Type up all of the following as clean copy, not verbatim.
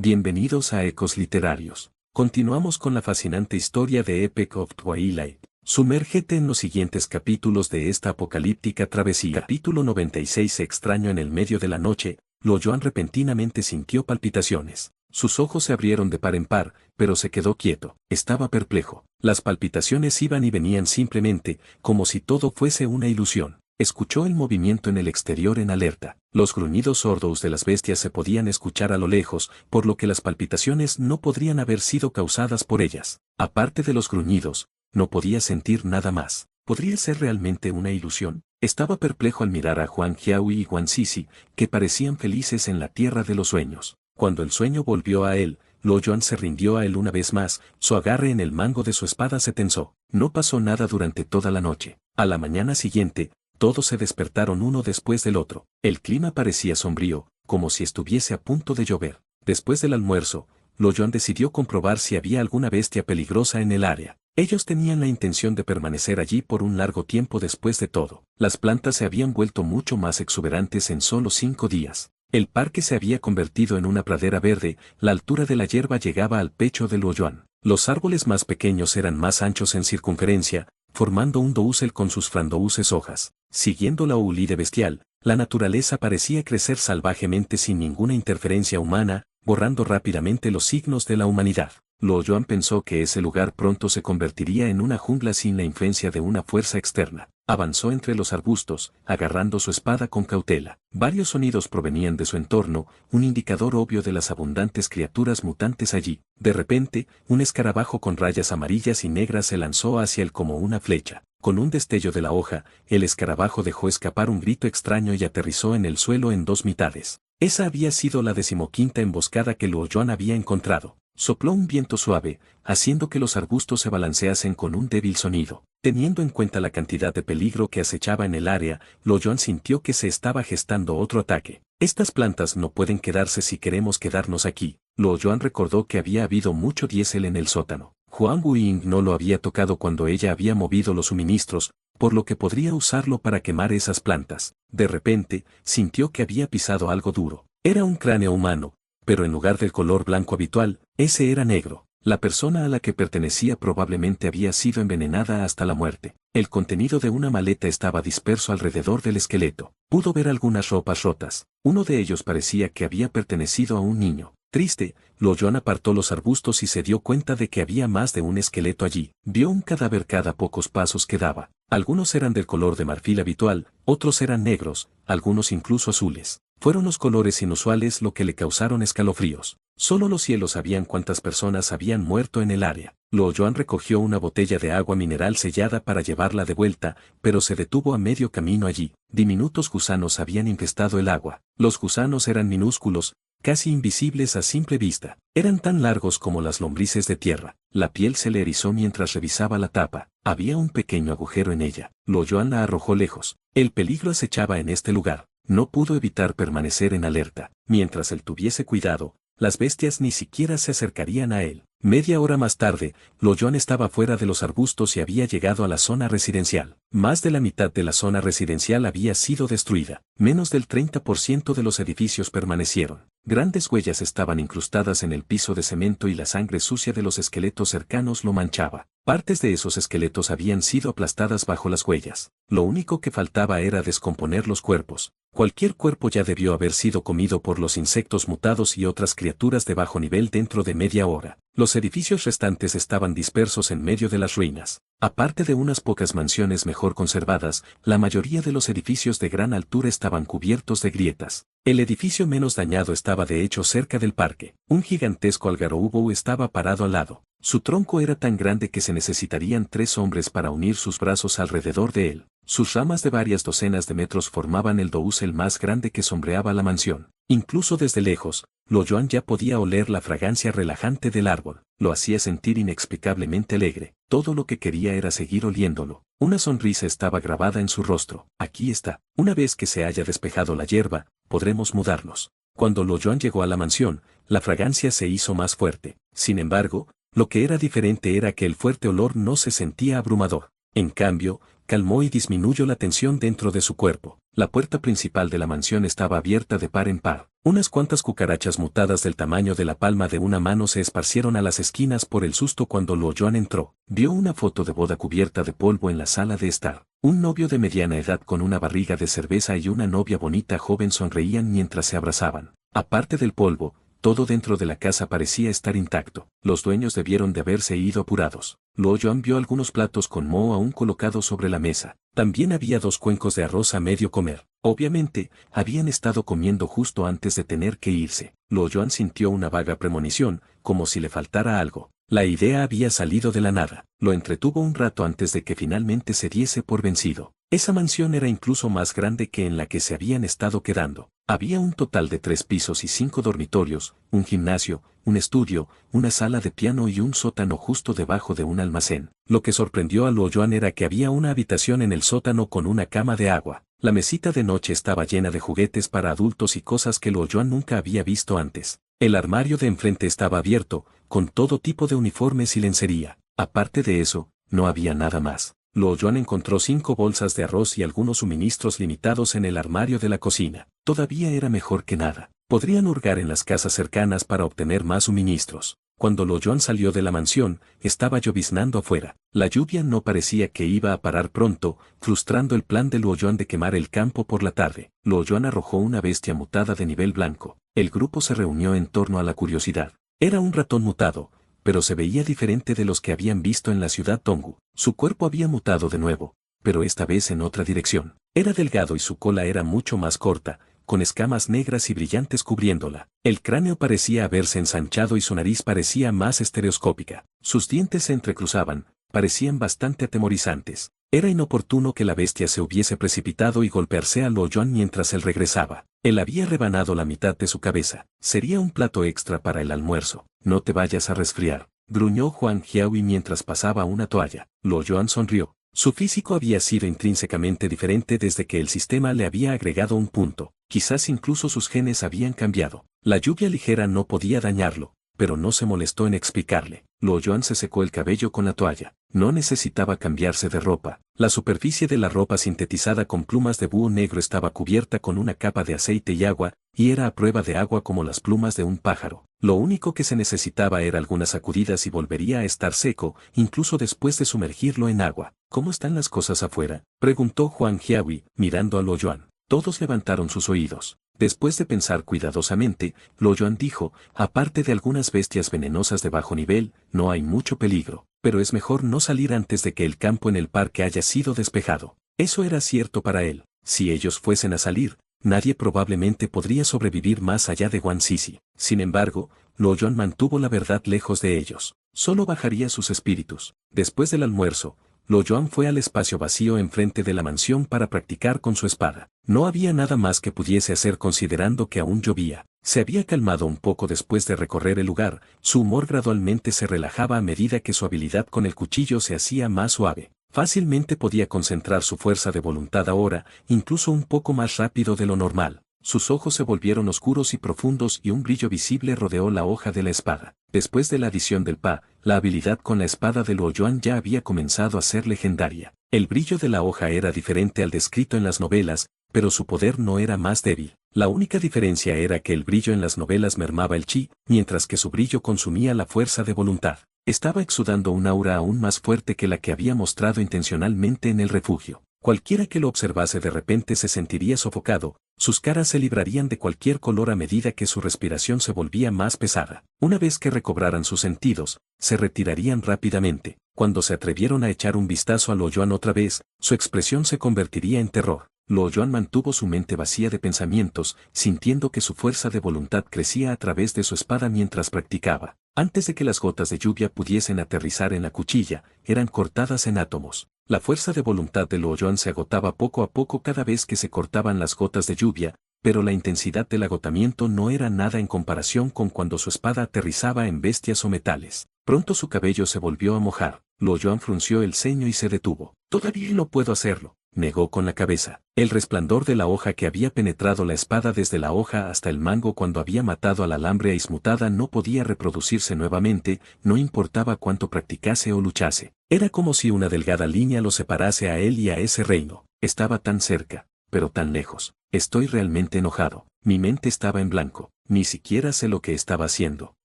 Bienvenidos a Ecos Literarios. Continuamos con la fascinante historia de Epic of Twilight. Sumérgete en los siguientes capítulos de esta apocalíptica travesía. Capítulo 96. Extraño en el medio de la noche, Lo Yuan repentinamente sintió palpitaciones. Sus ojos se abrieron de par en par, pero se quedó quieto. Estaba perplejo. Las palpitaciones iban y venían simplemente, como si todo fuese una ilusión. Escuchó el movimiento en el exterior en alerta. Los gruñidos sordos de las bestias se podían escuchar a lo lejos, por lo que las palpitaciones no podrían haber sido causadas por ellas. Aparte de los gruñidos, no podía sentir nada más. ¿Podría ser realmente una ilusión? Estaba perplejo al mirar a Huang Jiahui y Huang Sisi, que parecían felices en la tierra de los sueños. Cuando el sueño volvió a él, Lo Yuan se rindió a él una vez más, su agarre en el mango de su espada se tensó. No pasó nada durante toda la noche. A la mañana siguiente, todos se despertaron uno después del otro. El clima parecía sombrío, como si estuviese a punto de llover. Después del almuerzo, Lo Yuan decidió comprobar si había alguna bestia peligrosa en el área. Ellos tenían la intención de permanecer allí por un largo tiempo después de todo. Las plantas se habían vuelto mucho más exuberantes en solo 5 días. El parque se había convertido en una pradera verde, la altura de la hierba llegaba al pecho de Lo Yuan. Los árboles más pequeños eran más anchos en circunferencia, formando un dosel con sus frondosos hojas. Siguiendo la ulide bestial, la naturaleza parecía crecer salvajemente sin ninguna interferencia humana, borrando rápidamente los signos de la humanidad. Lo Yuan pensó que ese lugar pronto se convertiría en una jungla sin la influencia de una fuerza externa. Avanzó entre los arbustos, agarrando su espada con cautela. Varios sonidos provenían de su entorno, un indicador obvio de las abundantes criaturas mutantes allí. De repente, un escarabajo con rayas amarillas y negras se lanzó hacia él como una flecha. Con un destello de la hoja, el escarabajo dejó escapar un grito extraño y aterrizó en el suelo en 2 mitades. Esa había sido la 15ª emboscada que Lo Yuan había encontrado. Sopló un viento suave, haciendo que los arbustos se balanceasen con un débil sonido. Teniendo en cuenta la cantidad de peligro que acechaba en el área, Lo Yuan sintió que se estaba gestando otro ataque. Estas plantas no pueden quedarse si queremos quedarnos aquí. Lo Yuan recordó que había habido mucho diésel en el sótano. Huang Wuying no lo había tocado cuando ella había movido los suministros, por lo que podría usarlo para quemar esas plantas. De repente, sintió que había pisado algo duro. Era un cráneo humano, pero en lugar del color blanco habitual, ese era negro. La persona a la que pertenecía probablemente había sido envenenada hasta la muerte. El contenido de una maleta estaba disperso alrededor del esqueleto. Pudo ver algunas ropas rotas. Uno de ellos parecía que había pertenecido a un niño. Triste, Lo Yuan apartó los arbustos y se dio cuenta de que había más de un esqueleto allí. Vio un cadáver cada pocos pasos que daba. Algunos eran del color de marfil habitual, otros eran negros, algunos incluso azules. Fueron los colores inusuales lo que le causaron escalofríos. Solo los cielos sabían cuántas personas habían muerto en el área. Lo Yuan recogió una botella de agua mineral sellada para llevarla de vuelta, pero se detuvo a medio camino allí. Diminutos gusanos habían infestado el agua. Los gusanos eran minúsculos, casi invisibles a simple vista. Eran tan largos como las lombrices de tierra. La piel se le erizó mientras revisaba la tapa. Había un pequeño agujero en ella. Lo Yuan la arrojó lejos. El peligro acechaba en este lugar. No pudo evitar permanecer en alerta. Mientras él tuviese cuidado, las bestias ni siquiera se acercarían a él. Media hora más tarde, Lo Yuan estaba fuera de los arbustos y había llegado a la zona residencial. Más de la mitad de la zona residencial había sido destruida. Menos del 30% de los edificios permanecieron. Grandes huellas estaban incrustadas en el piso de cemento y la sangre sucia de los esqueletos cercanos lo manchaba. Partes de esos esqueletos habían sido aplastadas bajo las huellas. Lo único que faltaba era descomponer los cuerpos. Cualquier cuerpo ya debió haber sido comido por los insectos mutados y otras criaturas de bajo nivel dentro de media hora. Los edificios restantes estaban dispersos en medio de las ruinas. Aparte de unas pocas mansiones mejor conservadas, la mayoría de los edificios de gran altura estaban cubiertos de grietas. El edificio menos dañado estaba de hecho cerca del parque. Un gigantesco algarrobo estaba parado al lado. Su tronco era tan grande que se necesitarían 3 hombres para unir sus brazos alrededor de él. Sus ramas de varias docenas de metros formaban el dosel más grande que sombreaba la mansión. Incluso desde lejos, Lo Yuan ya podía oler la fragancia relajante del árbol. Lo hacía sentir inexplicablemente alegre. Todo lo que quería era seguir oliéndolo. Una sonrisa estaba grabada en su rostro. Aquí está. Una vez que se haya despejado la hierba, podremos mudarnos. Cuando Lo Yuan llegó a la mansión, la fragancia se hizo más fuerte. Sin embargo, lo que era diferente era que el fuerte olor no se sentía abrumador. En cambio, calmó y disminuyó la tensión dentro de su cuerpo. La puerta principal de la mansión estaba abierta de par en par. Unas cuantas cucarachas mutadas del tamaño de la palma de una mano se esparcieron a las esquinas por el susto cuando Luo Yuan entró. Vio una foto de boda cubierta de polvo en la sala de estar. Un novio de mediana edad con una barriga de cerveza y una novia bonita joven sonreían mientras se abrazaban. Aparte del polvo, todo dentro de la casa parecía estar intacto. Los dueños debieron de haberse ido apurados. Luo Yuan vio algunos platos con moho aún colocados sobre la mesa. También había 2 cuencos de arroz a medio comer. Obviamente, habían estado comiendo justo antes de tener que irse. Luo Yuan sintió una vaga premonición, como si le faltara algo. La idea había salido de la nada. Lo entretuvo un rato antes de que finalmente se diese por vencido. Esa mansión era incluso más grande que en la que se habían estado quedando. Había un total de 3 pisos y 5 dormitorios, un gimnasio, un estudio, una sala de piano y un sótano justo debajo de un almacén. Lo que sorprendió a Luo Yuan era que había una habitación en el sótano con una cama de agua. La mesita de noche estaba llena de juguetes para adultos y cosas que Luo Yuan nunca había visto antes. El armario de enfrente estaba abierto, con todo tipo de uniformes y lencería. Aparte de eso, no había nada más. Luo Yuan encontró 5 bolsas de arroz y algunos suministros limitados en el armario de la cocina. Todavía era mejor que nada. Podrían hurgar en las casas cercanas para obtener más suministros. Cuando Luo Yuan salió de la mansión, estaba lloviznando afuera. La lluvia no parecía que iba a parar pronto, frustrando el plan de Luo Yuan de quemar el campo por la tarde. Luo Yuan arrojó una bestia mutada de nivel blanco. El grupo se reunió en torno a la curiosidad. Era un ratón mutado, pero se veía diferente de los que habían visto en la ciudad Tonggu. Su cuerpo había mutado de nuevo, pero esta vez en otra dirección. Era delgado y su cola era mucho más corta, con escamas negras y brillantes cubriéndola. El cráneo parecía haberse ensanchado y su nariz parecía más estereoscópica. Sus dientes se entrecruzaban, parecían bastante atemorizantes. Era inoportuno que la bestia se hubiese precipitado y golpearse a Luo Yuan mientras él regresaba. Él había rebanado la mitad de su cabeza. Sería un plato extra para el almuerzo. No te vayas a resfriar, gruñó Huang Jiahui mientras pasaba una toalla. Luo Yuan sonrió. Su físico había sido intrínsecamente diferente desde que el sistema le había agregado un punto. Quizás incluso sus genes habían cambiado. La lluvia ligera no podía dañarlo, pero no se molestó en explicarle. Luo Yuan se secó el cabello con la toalla. No necesitaba cambiarse de ropa. La superficie de la ropa sintetizada con plumas de búho negro estaba cubierta con una capa de aceite y agua, y era a prueba de agua como las plumas de un pájaro. Lo único que se necesitaba era algunas sacudidas y volvería a estar seco, incluso después de sumergirlo en agua. ¿Cómo están las cosas afuera?, preguntó Huang Jiahui, mirando a Luo Yuan. Todos levantaron sus oídos. Después de pensar cuidadosamente, Luo Yuan dijo, aparte de algunas bestias venenosas de bajo nivel, no hay mucho peligro, pero es mejor no salir antes de que el campo en el parque haya sido despejado. Eso era cierto para él. Si ellos fuesen a salir, nadie probablemente podría sobrevivir más allá de Wan Sisi. Sin embargo, Luo Yuan mantuvo la verdad lejos de ellos. Solo bajaría sus espíritus. Después del almuerzo, Luo Yuan fue al espacio vacío enfrente de la mansión para practicar con su espada. No había nada más que pudiese hacer considerando que aún llovía. Se había calmado un poco después de recorrer el lugar, su humor gradualmente se relajaba a medida que su habilidad con el cuchillo se hacía más suave. Fácilmente podía concentrar su fuerza de voluntad ahora, incluso un poco más rápido de lo normal. Sus ojos se volvieron oscuros y profundos y un brillo visible rodeó la hoja de la espada. Después de la adición del Pa, la habilidad con la espada de Luo Yuan ya había comenzado a ser legendaria. El brillo de la hoja era diferente al descrito en las novelas, pero su poder no era más débil. La única diferencia era que el brillo en las novelas mermaba el chi, mientras que su brillo consumía la fuerza de voluntad. Estaba exudando un aura aún más fuerte que la que había mostrado intencionalmente en el refugio. Cualquiera que lo observase de repente se sentiría sofocado, sus caras se librarían de cualquier color a medida que su respiración se volvía más pesada. Una vez que recobraran sus sentidos, se retirarían rápidamente. Cuando se atrevieron a echar un vistazo a Luo Yuan otra vez, su expresión se convertiría en terror. Luo Yuan mantuvo su mente vacía de pensamientos, sintiendo que su fuerza de voluntad crecía a través de su espada mientras practicaba. Antes de que las gotas de lluvia pudiesen aterrizar en la cuchilla, eran cortadas en átomos. La fuerza de voluntad de Luo Yuan se agotaba poco a poco cada vez que se cortaban las gotas de lluvia, pero la intensidad del agotamiento no era nada en comparación con cuando su espada aterrizaba en bestias o metales. Pronto su cabello se volvió a mojar. Luo Yuan frunció el ceño y se detuvo. Todavía no puedo hacerlo. negó con la cabeza. El resplandor de la hoja que había penetrado la espada desde la hoja hasta el mango cuando había matado al alambre ismutada no podía reproducirse nuevamente, no importaba cuánto practicase o luchase. Era como si una delgada línea lo separase a él y a ese reino. Estaba tan cerca, pero tan lejos. Estoy realmente enojado. Mi mente estaba en blanco. Ni siquiera sé lo que estaba haciendo.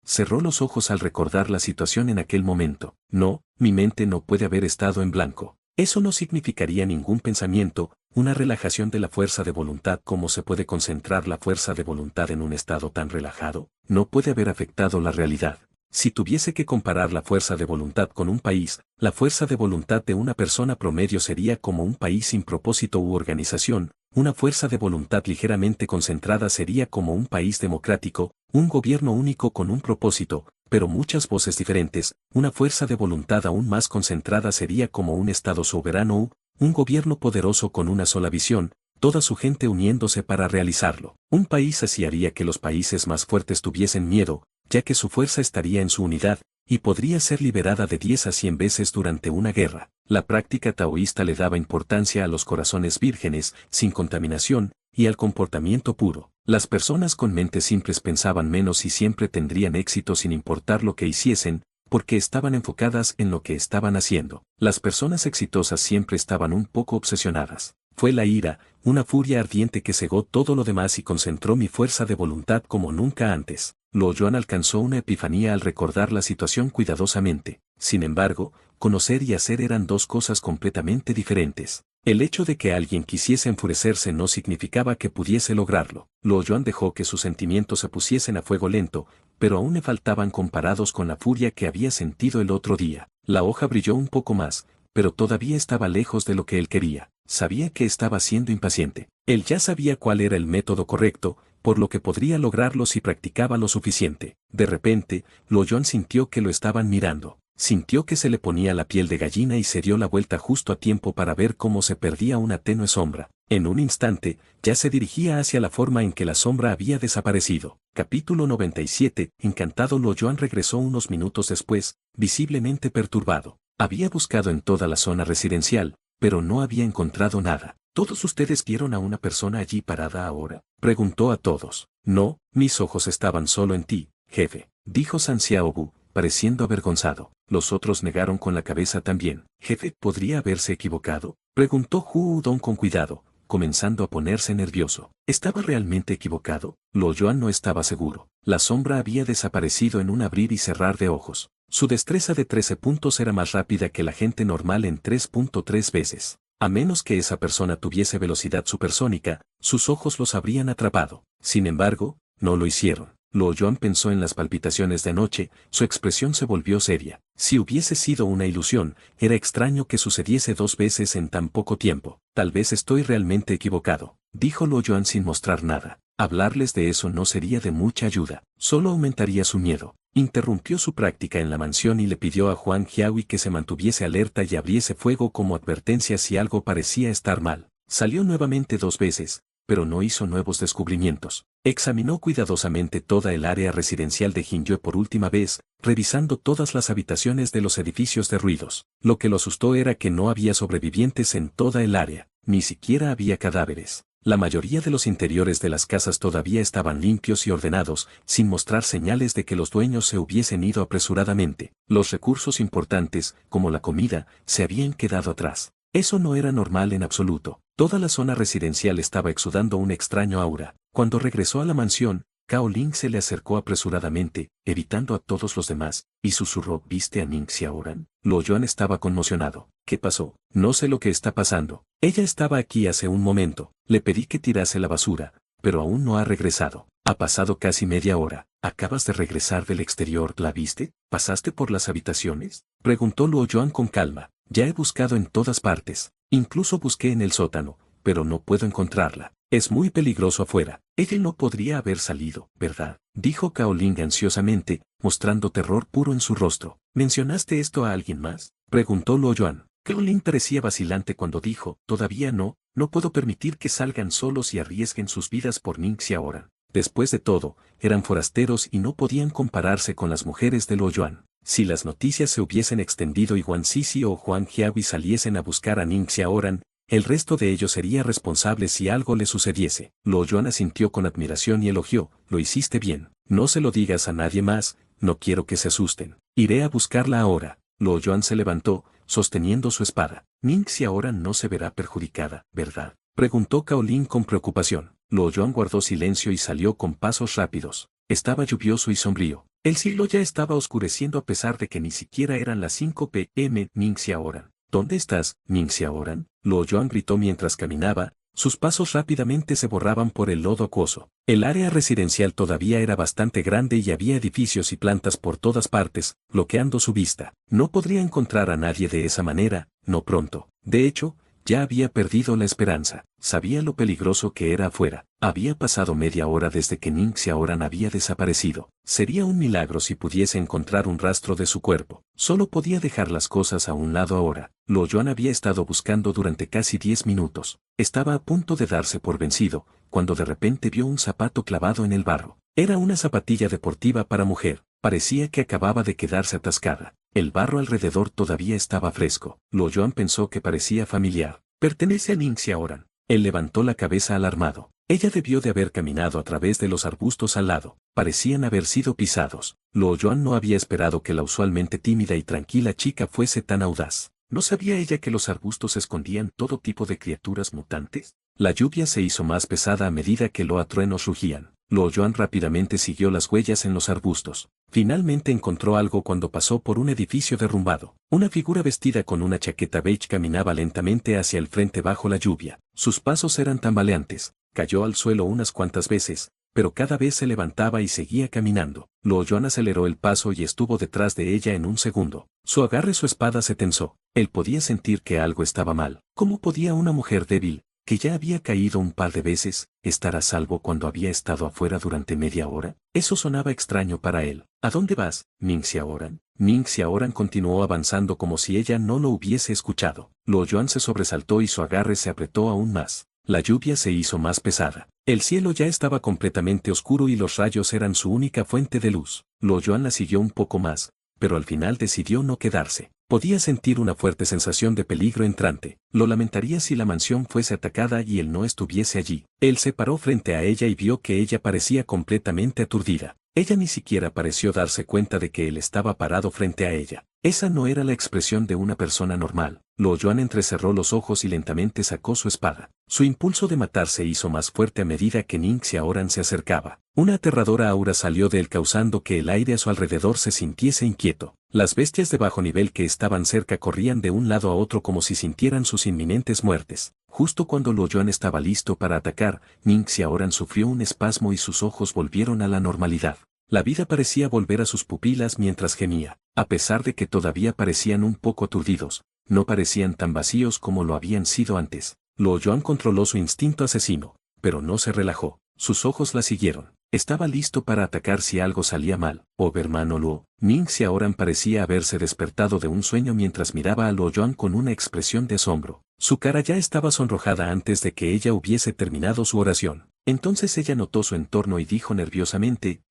Cerró los ojos al recordar la situación en aquel momento. No, mi mente no puede haber estado en blanco. Eso no significaría ningún pensamiento, una relajación de la fuerza de voluntad. ¿Cómo se puede concentrar la fuerza de voluntad en un estado tan relajado? No puede haber afectado la realidad. Si tuviese que comparar la fuerza de voluntad con un país, la fuerza de voluntad de una persona promedio sería como un país sin propósito u organización. Una fuerza de voluntad ligeramente concentrada sería como un país democrático, un gobierno único con un propósito, pero muchas voces diferentes. Una fuerza de voluntad aún más concentrada sería como un estado soberano, un gobierno poderoso con una sola visión, toda su gente uniéndose para realizarlo. Un país así haría que los países más fuertes tuviesen miedo, ya que su fuerza estaría en su unidad, y podría ser liberada de 10 a 100 veces durante una guerra. La práctica taoísta le daba importancia a los corazones vírgenes, sin contaminación, y al comportamiento puro. Las personas con mentes simples pensaban menos y siempre tendrían éxito sin importar lo que hiciesen, porque estaban enfocadas en lo que estaban haciendo. Las personas exitosas siempre estaban un poco obsesionadas. Fue la ira, una furia ardiente que cegó todo lo demás y concentró mi fuerza de voluntad como nunca antes. Luo Yuan alcanzó una epifanía al recordar la situación cuidadosamente. Sin embargo, conocer y hacer eran dos cosas completamente diferentes. El hecho de que alguien quisiese enfurecerse no significaba que pudiese lograrlo. Luo Yuan dejó que sus sentimientos se pusiesen a fuego lento, pero aún le faltaban comparados con la furia que había sentido el otro día. La hoja brilló un poco más, pero todavía estaba lejos de lo que él quería. Sabía que estaba siendo impaciente. Él ya sabía cuál era el método correcto, por lo que podría lograrlo si practicaba lo suficiente. De repente, Luo Yuan sintió que lo estaban mirando. Sintió que se le ponía la piel de gallina y se dio la vuelta justo a tiempo para ver cómo se perdía una tenue sombra. En un instante, ya se dirigía hacia la forma en que la sombra había desaparecido. Capítulo 97. Encantado, Luo Yuan regresó unos minutos después, visiblemente perturbado. Había buscado en toda la zona residencial, pero no había encontrado nada. ¿Todos ustedes vieron a una persona allí parada ahora?, preguntó a todos. No, mis ojos estaban solo en ti, jefe, dijo San Xiaobu, pareciendo avergonzado. Los otros negaron con la cabeza también. Jefe, ¿podría haberse equivocado?, preguntó Hu Dong con cuidado, comenzando a ponerse nervioso. ¿Estaba realmente equivocado? Luo Yuan no estaba seguro. La sombra había desaparecido en un abrir y cerrar de ojos. Su destreza de 13 puntos era más rápida que la gente normal en 3.3 veces. A menos que esa persona tuviese velocidad supersónica, sus ojos los habrían atrapado. Sin embargo, no lo hicieron. Luo Yuan pensó en las palpitaciones de anoche, su expresión se volvió seria. Si hubiese sido una ilusión, era extraño que sucediese 2 veces en tan poco tiempo. Tal vez estoy realmente equivocado, dijo Luo Yuan sin mostrar nada. Hablarles de eso no sería de mucha ayuda, solo aumentaría su miedo. Interrumpió su práctica en la mansión y le pidió a Huang Jiahui que se mantuviese alerta y abriese fuego como advertencia si algo parecía estar mal. Salió nuevamente 2 veces, pero no hizo nuevos descubrimientos. Examinó cuidadosamente toda el área residencial de Jingyue por última vez, revisando todas las habitaciones de los edificios de ruidos. Lo que lo asustó era que no había sobrevivientes en toda el área, ni siquiera había cadáveres. La mayoría de los interiores de las casas todavía estaban limpios y ordenados, sin mostrar señales de que los dueños se hubiesen ido apresuradamente. Los recursos importantes, como la comida, se habían quedado atrás. Eso no era normal en absoluto. Toda la zona residencial estaba exudando un extraño aura. Cuando regresó a la mansión, Cao Ling se le acercó apresuradamente, evitando a todos los demás, y susurró: ¿Viste a Ning Xiaoran? Luo Yuan estaba conmocionado. ¿Qué pasó? No sé lo que está pasando. Ella estaba aquí hace un momento. Le pedí que tirase la basura, pero aún no ha regresado. Ha pasado casi media hora. ¿Acabas de regresar del exterior? ¿La viste? ¿Pasaste por las habitaciones?, preguntó Luo Yuan con calma. Ya he buscado en todas partes. Incluso busqué en el sótano, pero no puedo encontrarla. Es muy peligroso afuera. Ella no podría haber salido, ¿verdad?, dijo Cao Ling ansiosamente, mostrando terror puro en su rostro. ¿Mencionaste esto a alguien más?, preguntó Luo Yuan. Cao Ling parecía vacilante cuando dijo: todavía no puedo permitir que salgan solos y arriesguen sus vidas por Ning Xiaoran. Después de todo, eran forasteros y no podían compararse con las mujeres de Luo Yuan. Si las noticias se hubiesen extendido y Guan Sisi o Huang Jiahui saliesen a buscar a Ning Xiaoran, El resto de ellos sería responsable si algo le sucediese. Luo Yuan asintió con admiración y elogió, lo hiciste bien. No se lo digas a nadie más, no quiero que se asusten. Iré a buscarla ahora. Luo Yuan se levantó, sosteniendo su espada. Ningxi ahora no se verá perjudicada, ¿verdad? Preguntó Cao Lin con preocupación. Luo Yuan guardó silencio y salió con pasos rápidos. Estaba lluvioso y sombrío. El cielo ya estaba oscureciendo a pesar de que ni siquiera eran las 5 p.m. Ningxi ahora. ¿Dónde estás, Ningxi ahora? Luo Yuan gritó mientras caminaba. Sus pasos rápidamente se borraban por el lodo acuoso. El área residencial todavía era bastante grande y había edificios y plantas por todas partes, bloqueando su vista. No podría encontrar a nadie de esa manera, no pronto. De hecho, ya había perdido la esperanza. Sabía lo peligroso que era afuera. Había pasado media hora desde que Ningxi Aoran había desaparecido. Sería un milagro si pudiese encontrar un rastro de su cuerpo. Solo podía dejar las cosas a un lado ahora. Luo Yuan había estado buscando durante casi 10 minutos. Estaba a punto de darse por vencido, cuando de repente vio un zapato clavado en el barro. Era una zapatilla deportiva para mujer. Parecía que acababa de quedarse atascada. El barro alrededor todavía estaba fresco. Luo Yuan pensó que parecía familiar. Pertenece a Ningxi Aoran. Él levantó la cabeza alarmado. Ella debió de haber caminado a través de los arbustos al lado. Parecían haber sido pisados. Luo Yuan no había esperado que la usualmente tímida y tranquila chica fuese tan audaz. ¿No sabía ella que los arbustos escondían todo tipo de criaturas mutantes? La lluvia se hizo más pesada a medida que los truenos rugían. Luo Yuan rápidamente siguió las huellas en los arbustos. Finalmente encontró algo cuando pasó por un edificio derrumbado. Una figura vestida con una chaqueta beige caminaba lentamente hacia el frente bajo la lluvia. Sus pasos eran tambaleantes. Cayó al suelo unas cuantas veces, pero cada vez se levantaba y seguía caminando. Luo Yuan aceleró el paso y estuvo detrás de ella en un segundo. Su agarre su espada se tensó. Él podía sentir que algo estaba mal. ¿Cómo podía una mujer débil, que ya había caído un par de veces, estar a salvo cuando había estado afuera durante media hora? Eso sonaba extraño para él. ¿A dónde vas, Ningxi Aoran? Ningxi Aoran continuó avanzando como si ella no lo hubiese escuchado. Luo Yuan se sobresaltó y su agarre se apretó aún más. La lluvia se hizo más pesada. El cielo ya estaba completamente oscuro y los rayos eran su única fuente de luz. Luo Yuan la siguió un poco más, pero al final decidió no quedarse. Podía sentir una fuerte sensación de peligro entrante. Lo lamentaría si la mansión fuese atacada y él no estuviese allí. Él se paró frente a ella y vio que ella parecía completamente aturdida. Ella ni siquiera pareció darse cuenta de que él estaba parado frente a ella. Esa no era la expresión de una persona normal. Luo Yuan entrecerró los ojos y lentamente sacó su espada. Su impulso de matar se hizo más fuerte a medida que Ningxi Aoran se acercaba. Una aterradora aura salió de él causando que el aire a su alrededor se sintiese inquieto. Las bestias de bajo nivel que estaban cerca corrían de un lado a otro como si sintieran sus inminentes muertes. Justo cuando Luo Yuan estaba listo para atacar, Ningxi Aoran sufrió un espasmo y sus ojos volvieron a la normalidad. La vida parecía volver a sus pupilas mientras gemía. A pesar de que todavía parecían un poco aturdidos, no parecían tan vacíos como lo habían sido antes. Luo Yuan controló su instinto asesino, pero no se relajó. Sus ojos la siguieron. Estaba listo para atacar si algo salía mal. Hermano Luo. Ningxi Aoran parecía haberse despertado de un sueño mientras miraba a Luo Yuan con una expresión de asombro. Su cara ya estaba sonrojada antes de que ella hubiese terminado su oración. Entonces ella notó su entorno y dijo nerviosamente,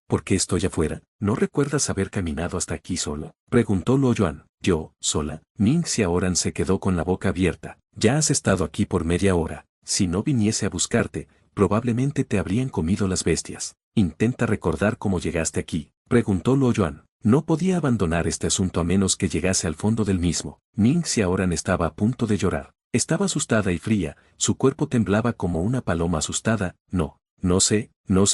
¿por qué estoy afuera? ¿No recuerdas haber caminado hasta aquí solo? Preguntó Luo Yuan. ¿Yo, sola? Ningxi Aoran se quedó con la boca abierta. Ya has estado aquí por media hora. Si no viniese a buscarte, probablemente te habrían comido las bestias. Intenta recordar cómo llegaste aquí. Preguntó Luo Yuan. No podía abandonar este asunto a menos que llegase al fondo del mismo. Ningxi Aoran estaba a punto de llorar. Estaba asustada y fría, su cuerpo temblaba como una paloma asustada. No sé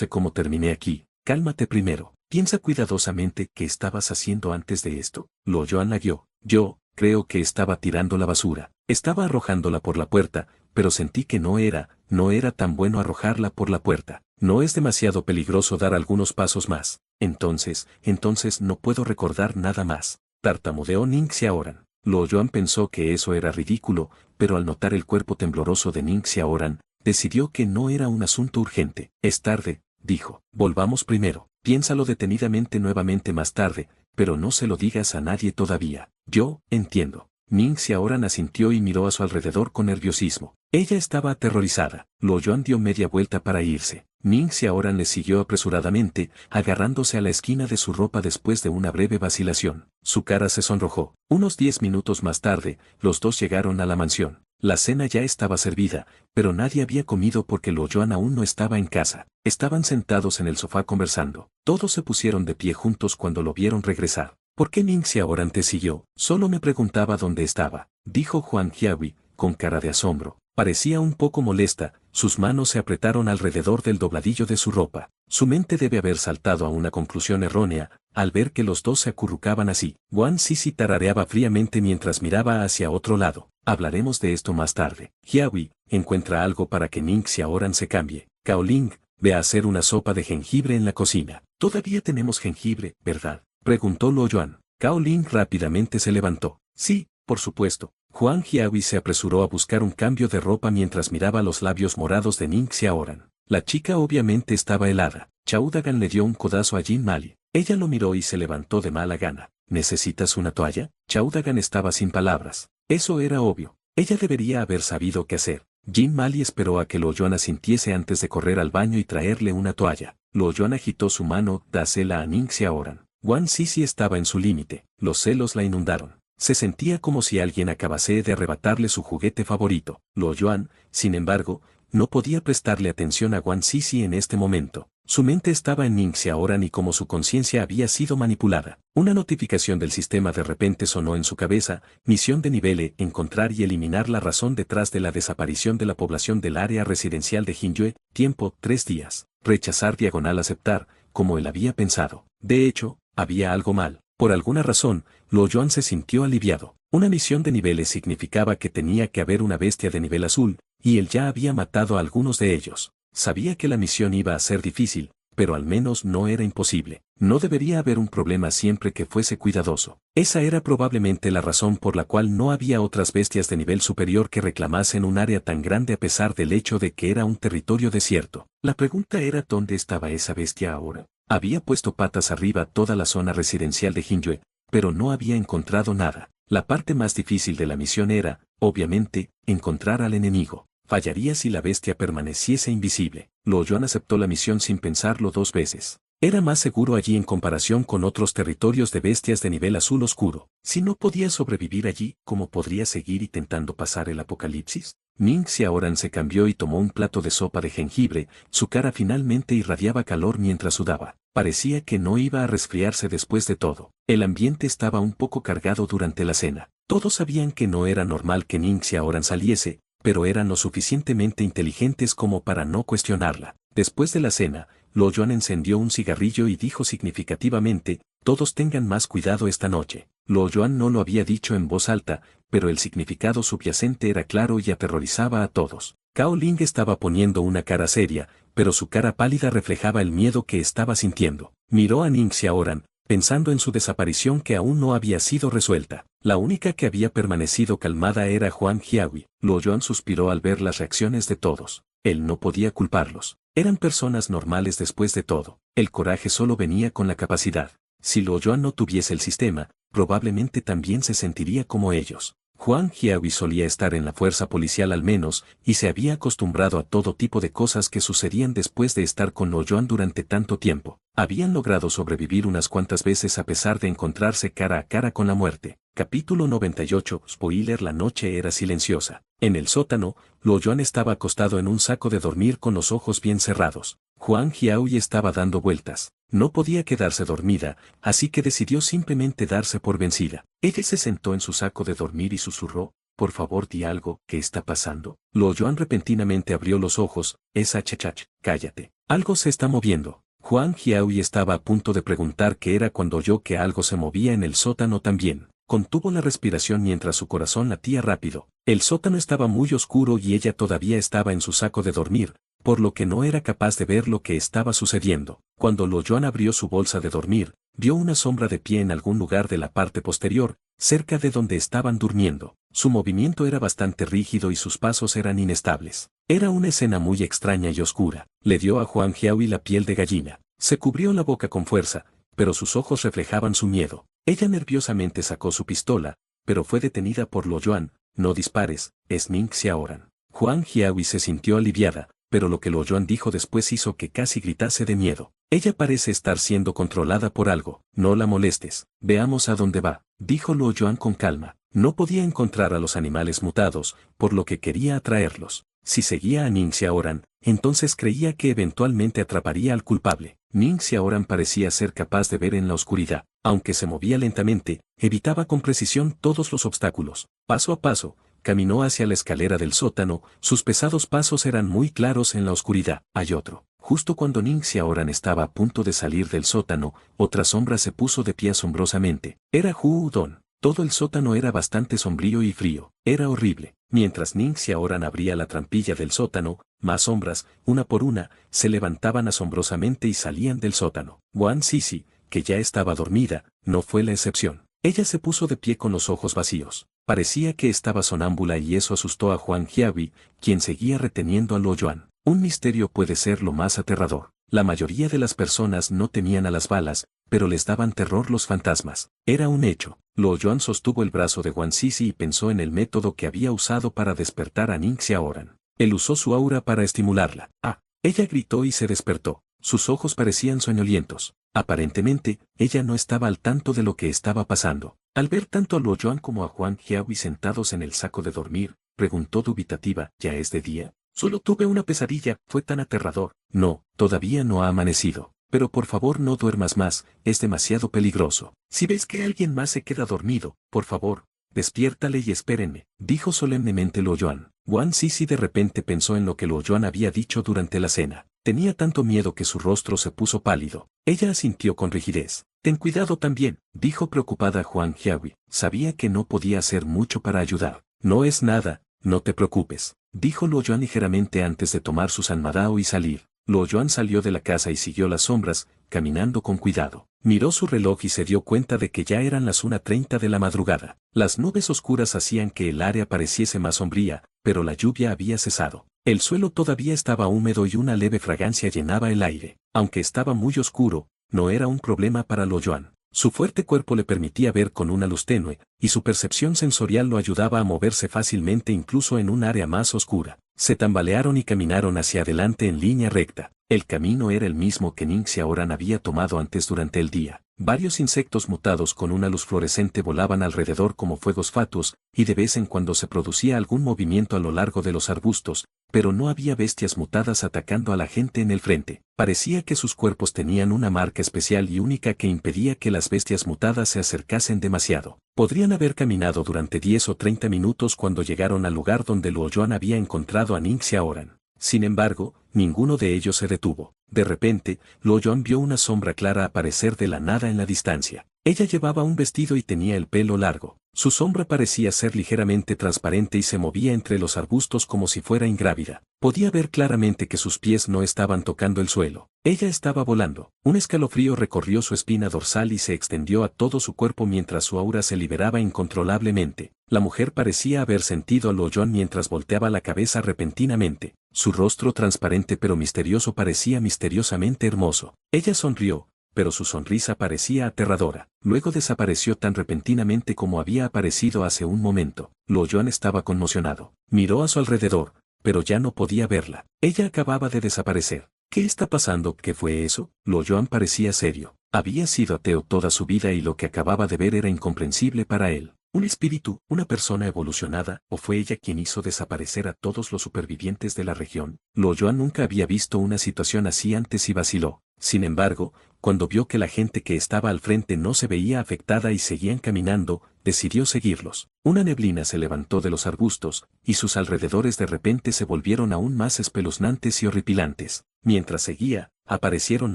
cómo terminé aquí. Cálmate primero. Piensa cuidadosamente qué estabas haciendo antes de esto. Luo Yuan la guió. Yo creo que estaba tirando la basura. Estaba arrojándola por la puerta, pero sentí que no era tan bueno arrojarla por la puerta. No es demasiado peligroso dar algunos pasos más. Entonces no puedo recordar nada más. Tartamudeó Ningxi Aoran. Luo Yuan pensó que eso era ridículo, pero al notar el cuerpo tembloroso de Ningxi Aoran, decidió que no era un asunto urgente. Es tarde, dijo. Volvamos primero. Piénsalo detenidamente nuevamente más tarde, pero no se lo digas a nadie todavía. Yo entiendo. Ningxi Aoran asintió y miró a su alrededor con nerviosismo. Ella estaba aterrorizada. Luo Yuan dio media vuelta para irse. Ningxi Aoran le siguió apresuradamente, agarrándose a la esquina de su ropa después de una breve vacilación. Su cara se sonrojó. Unos 10 minutos más tarde, los dos llegaron a la mansión. La cena ya estaba servida, pero nadie había comido porque Luo Yuan aún no estaba en casa. Estaban sentados en el sofá conversando. Todos se pusieron de pie juntos cuando lo vieron regresar. ¿Por qué Ning Xiaoran te siguió? Solo me preguntaba dónde estaba, dijo Huang Jiahui, con cara de asombro. Parecía un poco molesta, sus manos se apretaron alrededor del dobladillo de su ropa. Su mente debe haber saltado a una conclusión errónea, al ver que los dos se acurrucaban así. Wang Sisi tarareaba fríamente mientras miraba hacia otro lado. Hablaremos de esto más tarde. Jiahui, encuentra algo para que Ning Xiaoran se cambie. Kaoling, ve a hacer una sopa de jengibre en la cocina. Todavía tenemos jengibre, ¿verdad? Preguntó Luo Yuan. Kaoling rápidamente se levantó. Sí, por supuesto. Huang Jiahui se apresuró a buscar un cambio de ropa mientras miraba los labios morados de Ning Xiaoran. La chica obviamente estaba helada. Chao Dagan le dio un codazo a Jin Mali. Ella lo miró y se levantó de mala gana. ¿Necesitas una toalla? Chao Dagan estaba sin palabras. Eso era obvio. Ella debería haber sabido qué hacer. Jin Mali esperó a que Luo Yuan asintiese antes de correr al baño y traerle una toalla. Luo Yuan agitó su mano, dásela a Ning Xiaoran. Wang Sisi estaba en su límite. Los celos la inundaron. Se sentía como si alguien acabase de arrebatarle su juguete favorito. Luo Yuan, sin embargo, no podía prestarle atención a Wang Sisi en este momento. Su mente estaba en Ning Xiaoran y como su conciencia había sido manipulada. Una notificación del sistema de repente sonó en su cabeza. Misión de nivel E, encontrar y eliminar la razón detrás de la desaparición de la población del área residencial de Jinjue. Tiempo, 3 días. Rechazar diagonal aceptar, como él había pensado. De hecho, había algo mal. Por alguna razón, Luo Yuan se sintió aliviado. Una misión de niveles significaba que tenía que haber una bestia de nivel azul, y él ya había matado a algunos de ellos. Sabía que la misión iba a ser difícil, pero al menos no era imposible. No debería haber un problema siempre que fuese cuidadoso. Esa era probablemente la razón por la cual no había otras bestias de nivel superior que reclamasen un área tan grande a pesar del hecho de que era un territorio desierto. La pregunta era ¿dónde estaba esa bestia ahora? Había puesto patas arriba toda la zona residencial de Jinjue, pero no había encontrado nada. La parte más difícil de la misión era, obviamente, encontrar al enemigo. Fallaría si la bestia permaneciese invisible. Luo Yuan aceptó la misión sin pensarlo 2 veces. Era más seguro allí en comparación con otros territorios de bestias de nivel azul oscuro. Si no podía sobrevivir allí, ¿cómo podría seguir intentando pasar el apocalipsis? Ning Xiaoran se cambió y tomó un plato de sopa de jengibre. Su cara finalmente irradiaba calor mientras sudaba. Parecía que no iba a resfriarse después de todo. El ambiente estaba un poco cargado durante la cena. Todos sabían que no era normal que Ning Xiaoran saliese, pero eran lo suficientemente inteligentes como para no cuestionarla. Después de la cena, Luo Yuan encendió un cigarrillo y dijo significativamente, todos tengan más cuidado esta noche. Luo Yuan no lo había dicho en voz alta, pero el significado subyacente era claro y aterrorizaba a todos. Cao Ling estaba poniendo una cara seria, pero su cara pálida reflejaba el miedo que estaba sintiendo. Miró a Ning Xiaoran, pensando en su desaparición que aún no había sido resuelta. La única que había permanecido calmada era Huang Jiahui. Luo Yuan suspiró al ver las reacciones de todos. Él no podía culparlos. Eran personas normales después de todo. El coraje solo venía con la capacidad. Si Luo Yuan no tuviese el sistema, probablemente también se sentiría como ellos. Huang Jiahui solía estar en la fuerza policial al menos, y se había acostumbrado a todo tipo de cosas que sucedían después de estar con Luo Yuan durante tanto tiempo. Habían logrado sobrevivir unas cuantas veces a pesar de encontrarse cara a cara con la muerte. Capítulo 98. Spoiler. La noche era silenciosa. En el sótano, Luo Yuan estaba acostado en un saco de dormir con los ojos bien cerrados. Huang Jiahui estaba dando vueltas. No podía quedarse dormida, así que decidió simplemente darse por vencida. Ella se sentó en su saco de dormir y susurró, por favor di algo, ¿qué está pasando? Luo Yuan repentinamente abrió los ojos, chachach, cállate. Algo se está moviendo. Huang Jiahui estaba a punto de preguntar qué era cuando oyó que algo se movía en el sótano también. Contuvo la respiración mientras su corazón latía rápido. El sótano estaba muy oscuro y ella todavía estaba en su saco de dormir, por lo que no era capaz de ver lo que estaba sucediendo. Cuando Luo Yuan abrió su bolsa de dormir, vio una sombra de pie en algún lugar de la parte posterior, cerca de donde estaban durmiendo. Su movimiento era bastante rígido y sus pasos eran inestables. Era una escena muy extraña y oscura. Le dio a Huang Jiahui la piel de gallina. Se cubrió la boca con fuerza, pero sus ojos reflejaban su miedo. Ella nerviosamente sacó su pistola, pero fue detenida por Luo Yuan. No dispares, es Ning Xiaoran. Huang Jiahui se sintió aliviada, pero lo que Luo Yuan dijo después hizo que casi gritase de miedo. Ella parece estar siendo controlada por algo. No la molestes. Veamos a dónde va, dijo Luo Yuan con calma. No podía encontrar a los animales mutados, por lo que quería atraerlos. Si seguía a Ning Xiaoran, entonces creía que eventualmente atraparía al culpable. Ning Xiaoran parecía ser capaz de ver en la oscuridad. Aunque se movía lentamente, evitaba con precisión todos los obstáculos. Paso a paso, caminó hacia la escalera del sótano, sus pesados pasos eran muy claros en la oscuridad. Hay otro. Justo cuando Ning Xiaoran estaba a punto de salir del sótano, otra sombra se puso de pie asombrosamente. Era Hu Udon. Todo el sótano era bastante sombrío y frío. Era horrible. Mientras Ning Xiaoran abría la trampilla del sótano, más sombras, una por una, se levantaban asombrosamente y salían del sótano. Guan Sisi, que ya estaba dormida, no fue la excepción. Ella se puso de pie con los ojos vacíos. Parecía que estaba sonámbula y eso asustó a Huang Jiahui, quien seguía reteniendo a Luo Yuan. Un misterio puede ser lo más aterrador. La mayoría de las personas no temían a las balas, pero les daban terror los fantasmas. Era un hecho. Luo Yuan sostuvo el brazo de Guan Sisi y pensó en el método que había usado para despertar a Ning Xiaoran. Él usó su aura para estimularla. ¡Ah! Ella gritó y se despertó. Sus ojos parecían soñolientos. Aparentemente, ella no estaba al tanto de lo que estaba pasando. Al ver tanto a Luo Yuan como a Huang Jiahui sentados en el saco de dormir, preguntó dubitativa, ¿ya es de día? Solo tuve una pesadilla, fue tan aterrador. No, todavía no ha amanecido. Pero por favor no duermas más, es demasiado peligroso. Si ves que alguien más se queda dormido, por favor, despiértale y espérenme, dijo solemnemente Luo Yuan. Guan Sisi de repente pensó en lo que Luo Yuan había dicho durante la cena. Tenía tanto miedo que su rostro se puso pálido. Ella asintió con rigidez. Ten cuidado también, dijo preocupada Huang Jiahui. Sabía que no podía hacer mucho para ayudar. No es nada, no te preocupes, dijo Luo Yuan ligeramente antes de tomar su sanmadao y salir. Luo Yuan salió de la casa y siguió las sombras, caminando con cuidado. Miró su reloj y se dio cuenta de que ya eran las 1:30 de la madrugada. Las nubes oscuras hacían que el área pareciese más sombría, pero la lluvia había cesado. El suelo todavía estaba húmedo y una leve fragancia llenaba el aire. Aunque estaba muy oscuro, no era un problema para Luo Yuan. Su fuerte cuerpo le permitía ver con una luz tenue, y su percepción sensorial lo ayudaba a moverse fácilmente incluso en un área más oscura. Se tambalearon y caminaron hacia adelante en línea recta. El camino era el mismo que Ning Xiaoran había tomado antes durante el día. Varios insectos mutados con una luz fluorescente volaban alrededor como fuegos fatuos, y de vez en cuando se producía algún movimiento a lo largo de los arbustos, pero no había bestias mutadas atacando a la gente en el frente. Parecía que sus cuerpos tenían una marca especial y única que impedía que las bestias mutadas se acercasen demasiado. Podrían haber caminado durante 10 o 30 minutos cuando llegaron al lugar donde Luo Yuan había encontrado a Ning Xiaoran. Sin embargo, ninguno de ellos se detuvo. De repente, Luo Yuan vio una sombra clara aparecer de la nada en la distancia. Ella llevaba un vestido y tenía el pelo largo. Su sombra parecía ser ligeramente transparente y se movía entre los arbustos como si fuera ingrávida. Podía ver claramente que sus pies no estaban tocando el suelo. Ella estaba volando. Un escalofrío recorrió su espina dorsal y se extendió a todo su cuerpo mientras su aura se liberaba incontrolablemente. La mujer parecía haber sentido a Luo Yuan mientras volteaba la cabeza repentinamente. Su rostro transparente pero misterioso parecía misteriosamente hermoso. Ella sonrió, pero su sonrisa parecía aterradora. Luego desapareció tan repentinamente como había aparecido hace un momento. Luo Yuan estaba conmocionado. Miró a su alrededor, pero ya no podía verla. Ella acababa de desaparecer. ¿Qué está pasando? ¿Qué fue eso? Luo Yuan parecía serio. Había sido ateo toda su vida y lo que acababa de ver era incomprensible para él. ¿Un espíritu, una persona evolucionada, o fue ella quien hizo desaparecer a todos los supervivientes de la región? Luo Yuan nunca había visto una situación así antes y vaciló. Sin embargo, cuando vio que la gente que estaba al frente no se veía afectada y seguían caminando, decidió seguirlos. Una neblina se levantó de los arbustos, y sus alrededores de repente se volvieron aún más espeluznantes y horripilantes. Mientras seguía, aparecieron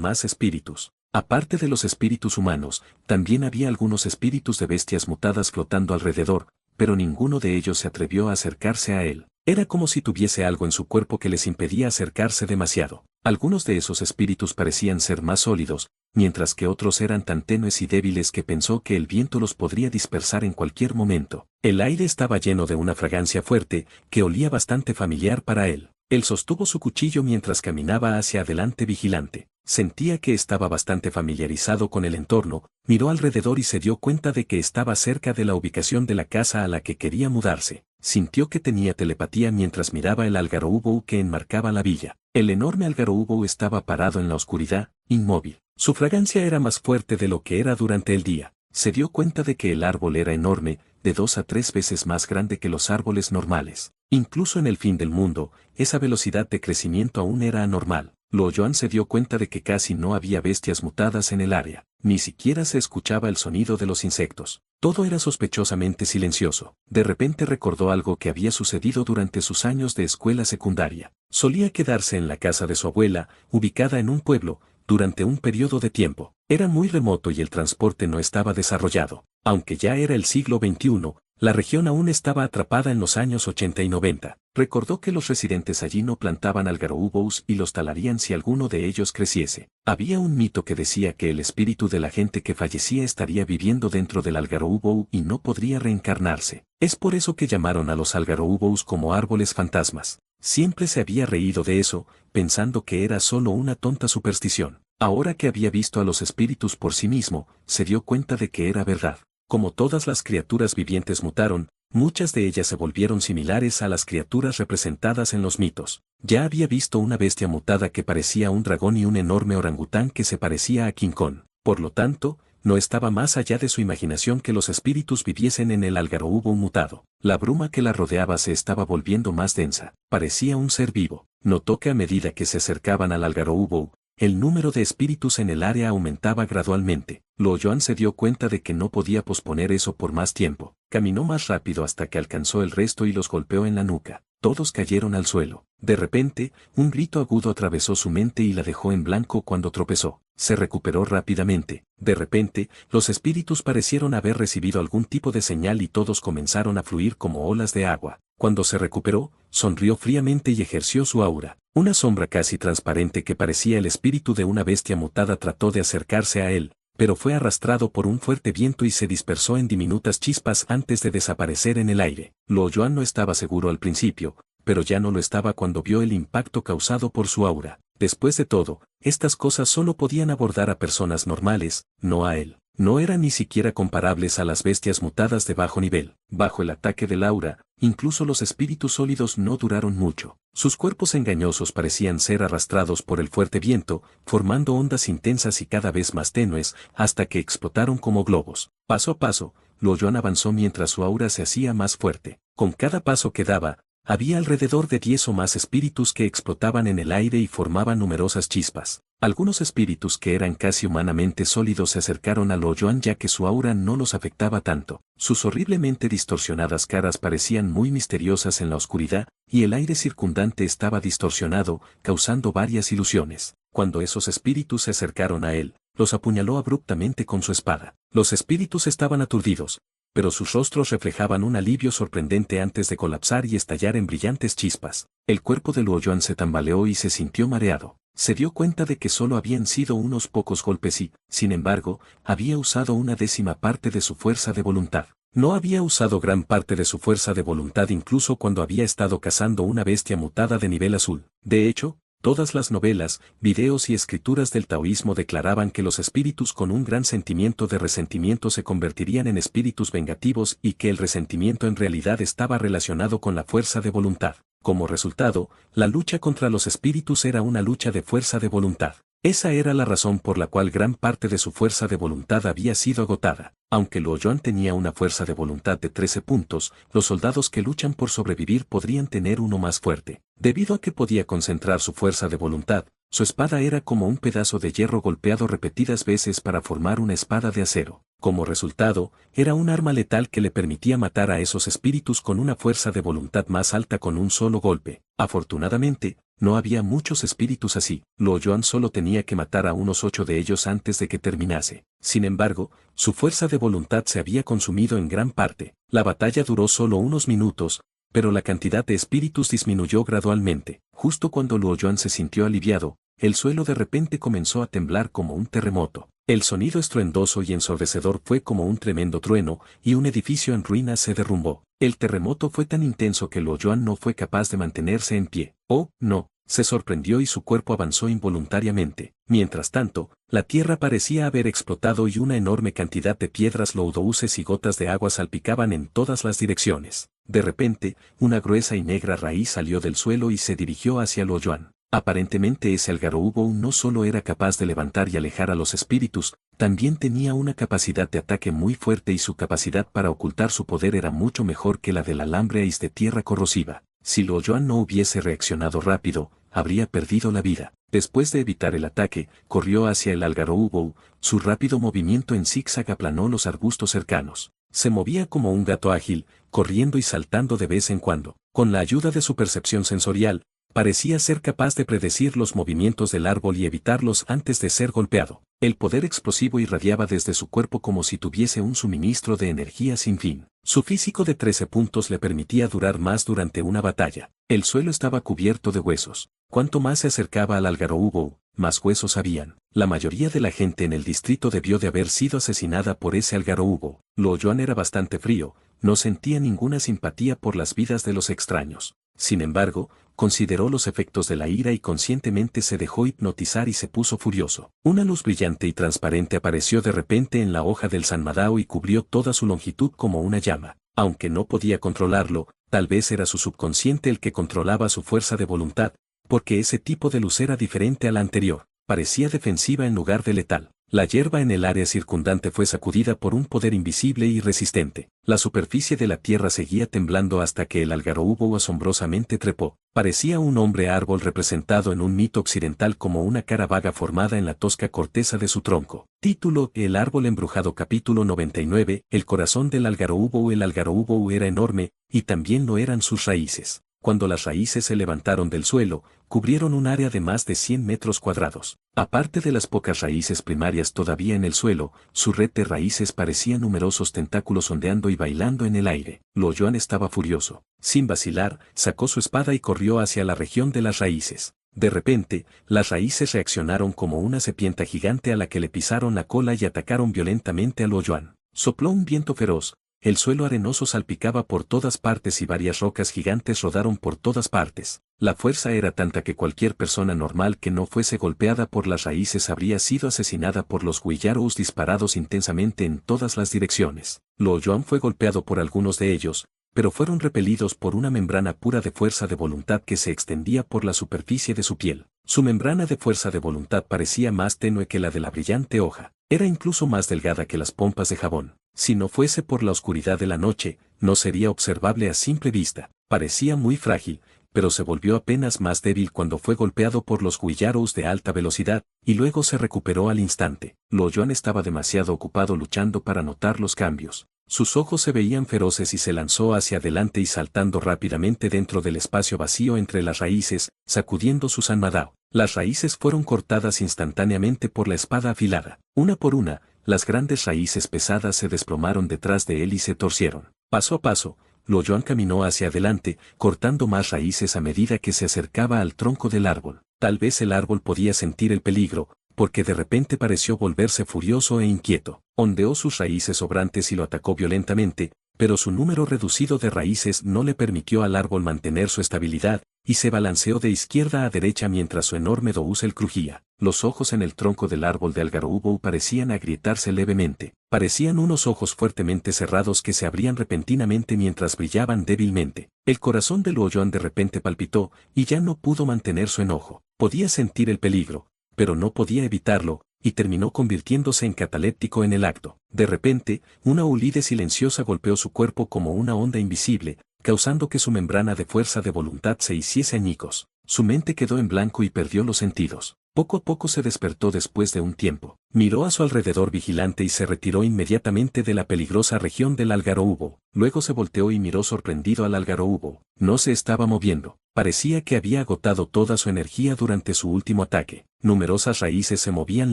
más espíritus. Aparte de los espíritus humanos, también había algunos espíritus de bestias mutadas flotando alrededor, pero ninguno de ellos se atrevió a acercarse a él. Era como si tuviese algo en su cuerpo que les impedía acercarse demasiado. Algunos de esos espíritus parecían ser más sólidos, mientras que otros eran tan tenues y débiles que pensó que el viento los podría dispersar en cualquier momento. El aire estaba lleno de una fragancia fuerte, que olía bastante familiar para él. Él sostuvo su cuchillo mientras caminaba hacia adelante vigilante. Sentía que estaba bastante familiarizado con el entorno, miró alrededor y se dio cuenta de que estaba cerca de la ubicación de la casa a la que quería mudarse. Sintió que tenía telepatía mientras miraba el algarrobo que enmarcaba la villa. El enorme algarrobo estaba parado en la oscuridad, inmóvil. Su fragancia era más fuerte de lo que era durante el día. se dio cuenta de que el árbol era enorme, de 2 a 3 veces más grande que los árboles normales. Incluso en el fin del mundo, esa velocidad de crecimiento aún era anormal. Luo Yuan se dio cuenta de que casi no había bestias mutadas en el área, ni siquiera se escuchaba el sonido de los insectos. Todo era sospechosamente silencioso. De repente recordó algo que había sucedido durante sus años de escuela secundaria. Solía quedarse en la casa de su abuela, ubicada en un pueblo, durante un periodo de tiempo. Era muy remoto y el transporte no estaba desarrollado. Aunque ya era el siglo XXI, la región aún estaba atrapada en los años 80 y 90. Recordó que los residentes allí no plantaban algarrobos y los talarían si alguno de ellos creciese. Había un mito que decía que el espíritu de la gente que fallecía estaría viviendo dentro del algarrobo y no podría reencarnarse. Es por eso que llamaron a los algarrobos como árboles fantasmas. Siempre se había reído de eso, pensando que era solo una tonta superstición. Ahora que había visto a los espíritus por sí mismo, se dio cuenta de que era verdad. Como todas las criaturas vivientes mutaron, muchas de ellas se volvieron similares a las criaturas representadas en los mitos. Ya había visto una bestia mutada que parecía un dragón y un enorme orangután que se parecía a King Kong. Por lo tanto, no estaba más allá de su imaginación que los espíritus viviesen en el algarrobo mutado. La bruma que la rodeaba se estaba volviendo más densa. Parecía un ser vivo. Notó que a medida que se acercaban al algarrobo, el número de espíritus en el área aumentaba gradualmente. Luo Yuan se dio cuenta de que no podía posponer eso por más tiempo. Caminó más rápido hasta que alcanzó el resto y los golpeó en la nuca. Todos cayeron al suelo. De repente, un grito agudo atravesó su mente y la dejó en blanco cuando tropezó. Se recuperó rápidamente. De repente, los espíritus parecieron haber recibido algún tipo de señal y todos comenzaron a fluir como olas de agua. Cuando se recuperó, sonrió fríamente y ejerció su aura. Una sombra casi transparente que parecía el espíritu de una bestia mutada trató de acercarse a él, pero fue arrastrado por un fuerte viento y se dispersó en diminutas chispas antes de desaparecer en el aire. Luo Yuan no estaba seguro al principio, pero ya no lo estaba cuando vio el impacto causado por su aura. Después de todo, estas cosas solo podían abordar a personas normales, no a él. No eran ni siquiera comparables a las bestias mutadas de bajo nivel. Bajo el ataque del aura, incluso los espíritus sólidos no duraron mucho. Sus cuerpos engañosos parecían ser arrastrados por el fuerte viento, formando ondas intensas y cada vez más tenues, hasta que explotaron como globos. Paso a paso, Luo Yuan avanzó mientras su aura se hacía más fuerte. Con cada paso que daba, había alrededor de 10 o más espíritus que explotaban en el aire y formaban numerosas chispas. Algunos espíritus que eran casi humanamente sólidos se acercaron a Luo Yuan ya que su aura no los afectaba tanto. Sus horriblemente distorsionadas caras parecían muy misteriosas en la oscuridad, y el aire circundante estaba distorsionado, causando varias ilusiones. Cuando esos espíritus se acercaron a él, los apuñaló abruptamente con su espada. Los espíritus estaban aturdidos, pero sus rostros reflejaban un alivio sorprendente antes de colapsar y estallar en brillantes chispas. El cuerpo de Luo Yuan se tambaleó y se sintió mareado. Se dio cuenta de que solo habían sido unos pocos golpes y, sin embargo, había usado una décima parte de su fuerza de voluntad. No había usado gran parte de su fuerza de voluntad incluso cuando había estado cazando una bestia mutada de nivel azul. De hecho, todas las novelas, videos y escrituras del taoísmo declaraban que los espíritus con un gran sentimiento de resentimiento se convertirían en espíritus vengativos y que el resentimiento en realidad estaba relacionado con la fuerza de voluntad. Como resultado, la lucha contra los espíritus era una lucha de fuerza de voluntad. Esa era la razón por la cual gran parte de su fuerza de voluntad había sido agotada. Aunque Luo Yuan tenía una fuerza de voluntad de 13 puntos, los soldados que luchan por sobrevivir podrían tener uno más fuerte. Debido a que podía concentrar su fuerza de voluntad, su espada era como un pedazo de hierro golpeado repetidas veces para formar una espada de acero. Como resultado, era un arma letal que le permitía matar a esos espíritus con una fuerza de voluntad más alta con un solo golpe. Afortunadamente, no había muchos espíritus así. Luo Yuan solo tenía que matar a unos 8 de ellos antes de que terminase. Sin embargo, su fuerza de voluntad se había consumido en gran parte. La batalla duró solo unos minutos, pero la cantidad de espíritus disminuyó gradualmente. Justo cuando Luo Yuan se sintió aliviado, el suelo de repente comenzó a temblar como un terremoto. El sonido estruendoso y ensordecedor fue como un tremendo trueno, y un edificio en ruinas se derrumbó. El terremoto fue tan intenso que Luo Yuan no fue capaz de mantenerse en pie. ¡Oh, no! Se sorprendió y su cuerpo avanzó involuntariamente. Mientras tanto, la tierra parecía haber explotado y una enorme cantidad de piedras loudouces y gotas de agua salpicaban en todas las direcciones. De repente, una gruesa y negra raíz salió del suelo y se dirigió hacia Luo Yuan. Aparentemente ese Algarrobo no solo era capaz de levantar y alejar a los espíritus, también tenía una capacidad de ataque muy fuerte y su capacidad para ocultar su poder era mucho mejor que la del alambre de tierra corrosiva. Si Luo Yuan no hubiese reaccionado rápido, habría perdido la vida. Después de evitar el ataque, corrió hacia el Algarrobo. Su rápido movimiento en zigzag aplanó los arbustos cercanos. Se movía como un gato ágil, corriendo y saltando de vez en cuando. Con la ayuda de su percepción sensorial, parecía ser capaz de predecir los movimientos del árbol y evitarlos antes de ser golpeado. El poder explosivo irradiaba desde su cuerpo como si tuviese un suministro de energía sin fin. Su físico de 13 puntos le permitía durar más durante una batalla. El suelo estaba cubierto de huesos. Cuanto más se acercaba al Algarrobo, más huesos habían. La mayoría de la gente en el distrito debió de haber sido asesinada por ese Algarrobo. Luo Yuan era bastante frío, no sentía ninguna simpatía por las vidas de los extraños. Sin embargo, consideró los efectos de la ira y conscientemente se dejó hipnotizar y se puso furioso. Una luz brillante y transparente apareció de repente en la hoja del Sanmadao y cubrió toda su longitud como una llama. Aunque no podía controlarlo, tal vez era su subconsciente el que controlaba su fuerza de voluntad, porque ese tipo de luz era diferente a la anterior, parecía defensiva en lugar de letal. La hierba en el área circundante fue sacudida por un poder invisible y resistente. La superficie de la tierra seguía temblando hasta que el Algarrobo asombrosamente trepó. Parecía un hombre árbol representado en un mito occidental como una cara vaga formada en la tosca corteza de su tronco. Título: El árbol embrujado. Capítulo 99. El corazón del Algarrobo. El Algarrobo era enorme, y también lo eran sus raíces. Cuando las raíces se levantaron del suelo, cubrieron un área de más de 100 metros cuadrados. Aparte de las pocas raíces primarias todavía en el suelo, su red de raíces parecía numerosos tentáculos ondeando y bailando en el aire. Luo Yuan estaba furioso. Sin vacilar, sacó su espada y corrió hacia la región de las raíces. De repente, las raíces reaccionaron como una serpiente gigante a la que le pisaron la cola y atacaron violentamente a Luo Yuan. Sopló un viento feroz. El suelo arenoso salpicaba por todas partes y varias rocas gigantes rodaron por todas partes. La fuerza era tanta que cualquier persona normal que no fuese golpeada por las raíces habría sido asesinada por los Guillarous disparados intensamente en todas las direcciones. Luo Yuan fue golpeado por algunos de ellos, pero fueron repelidos por una membrana pura de fuerza de voluntad que se extendía por la superficie de su piel. Su membrana de fuerza de voluntad parecía más tenue que la de la brillante hoja. Era incluso más delgada que las pompas de jabón. Si no fuese por la oscuridad de la noche, no sería observable a simple vista. Parecía muy frágil, pero se volvió apenas más débil cuando fue golpeado por los Guillarous de alta velocidad, y luego se recuperó al instante. Luo Yuan estaba demasiado ocupado luchando para notar los cambios. Sus ojos se veían feroces y se lanzó hacia adelante y saltando rápidamente dentro del espacio vacío entre las raíces, sacudiendo su Sanmadao. Las raíces fueron cortadas instantáneamente por la espada afilada. Una por una, las grandes raíces pesadas se desplomaron detrás de él y se torcieron. Paso a paso, Luo Yuan caminó hacia adelante, cortando más raíces a medida que se acercaba al tronco del árbol. Tal vez el árbol podía sentir el peligro, porque de repente pareció volverse furioso e inquieto. Ondeó sus raíces sobrantes y lo atacó violentamente, pero su número reducido de raíces no le permitió al árbol mantener su estabilidad, y se balanceó de izquierda a derecha mientras su enorme dousel crujía. Los ojos en el tronco del árbol de Algarrobo parecían agrietarse levemente. Parecían unos ojos fuertemente cerrados que se abrían repentinamente mientras brillaban débilmente. El corazón de Luo Yuan de repente palpitó, y ya no pudo mantener su enojo. Podía sentir el peligro, pero no podía evitarlo, y terminó convirtiéndose en cataléptico en el acto. De repente, una ulide silenciosa golpeó su cuerpo como una onda invisible, causando que su membrana de fuerza de voluntad se hiciese añicos. Su mente quedó en blanco y perdió los sentidos. Poco a poco se despertó después de un tiempo. Miró a su alrededor vigilante y se retiró inmediatamente de la peligrosa región del Algarrobo. Luego se volteó y miró sorprendido al Algarrobo. No se estaba moviendo. Parecía que había agotado toda su energía durante su último ataque. Numerosas raíces se movían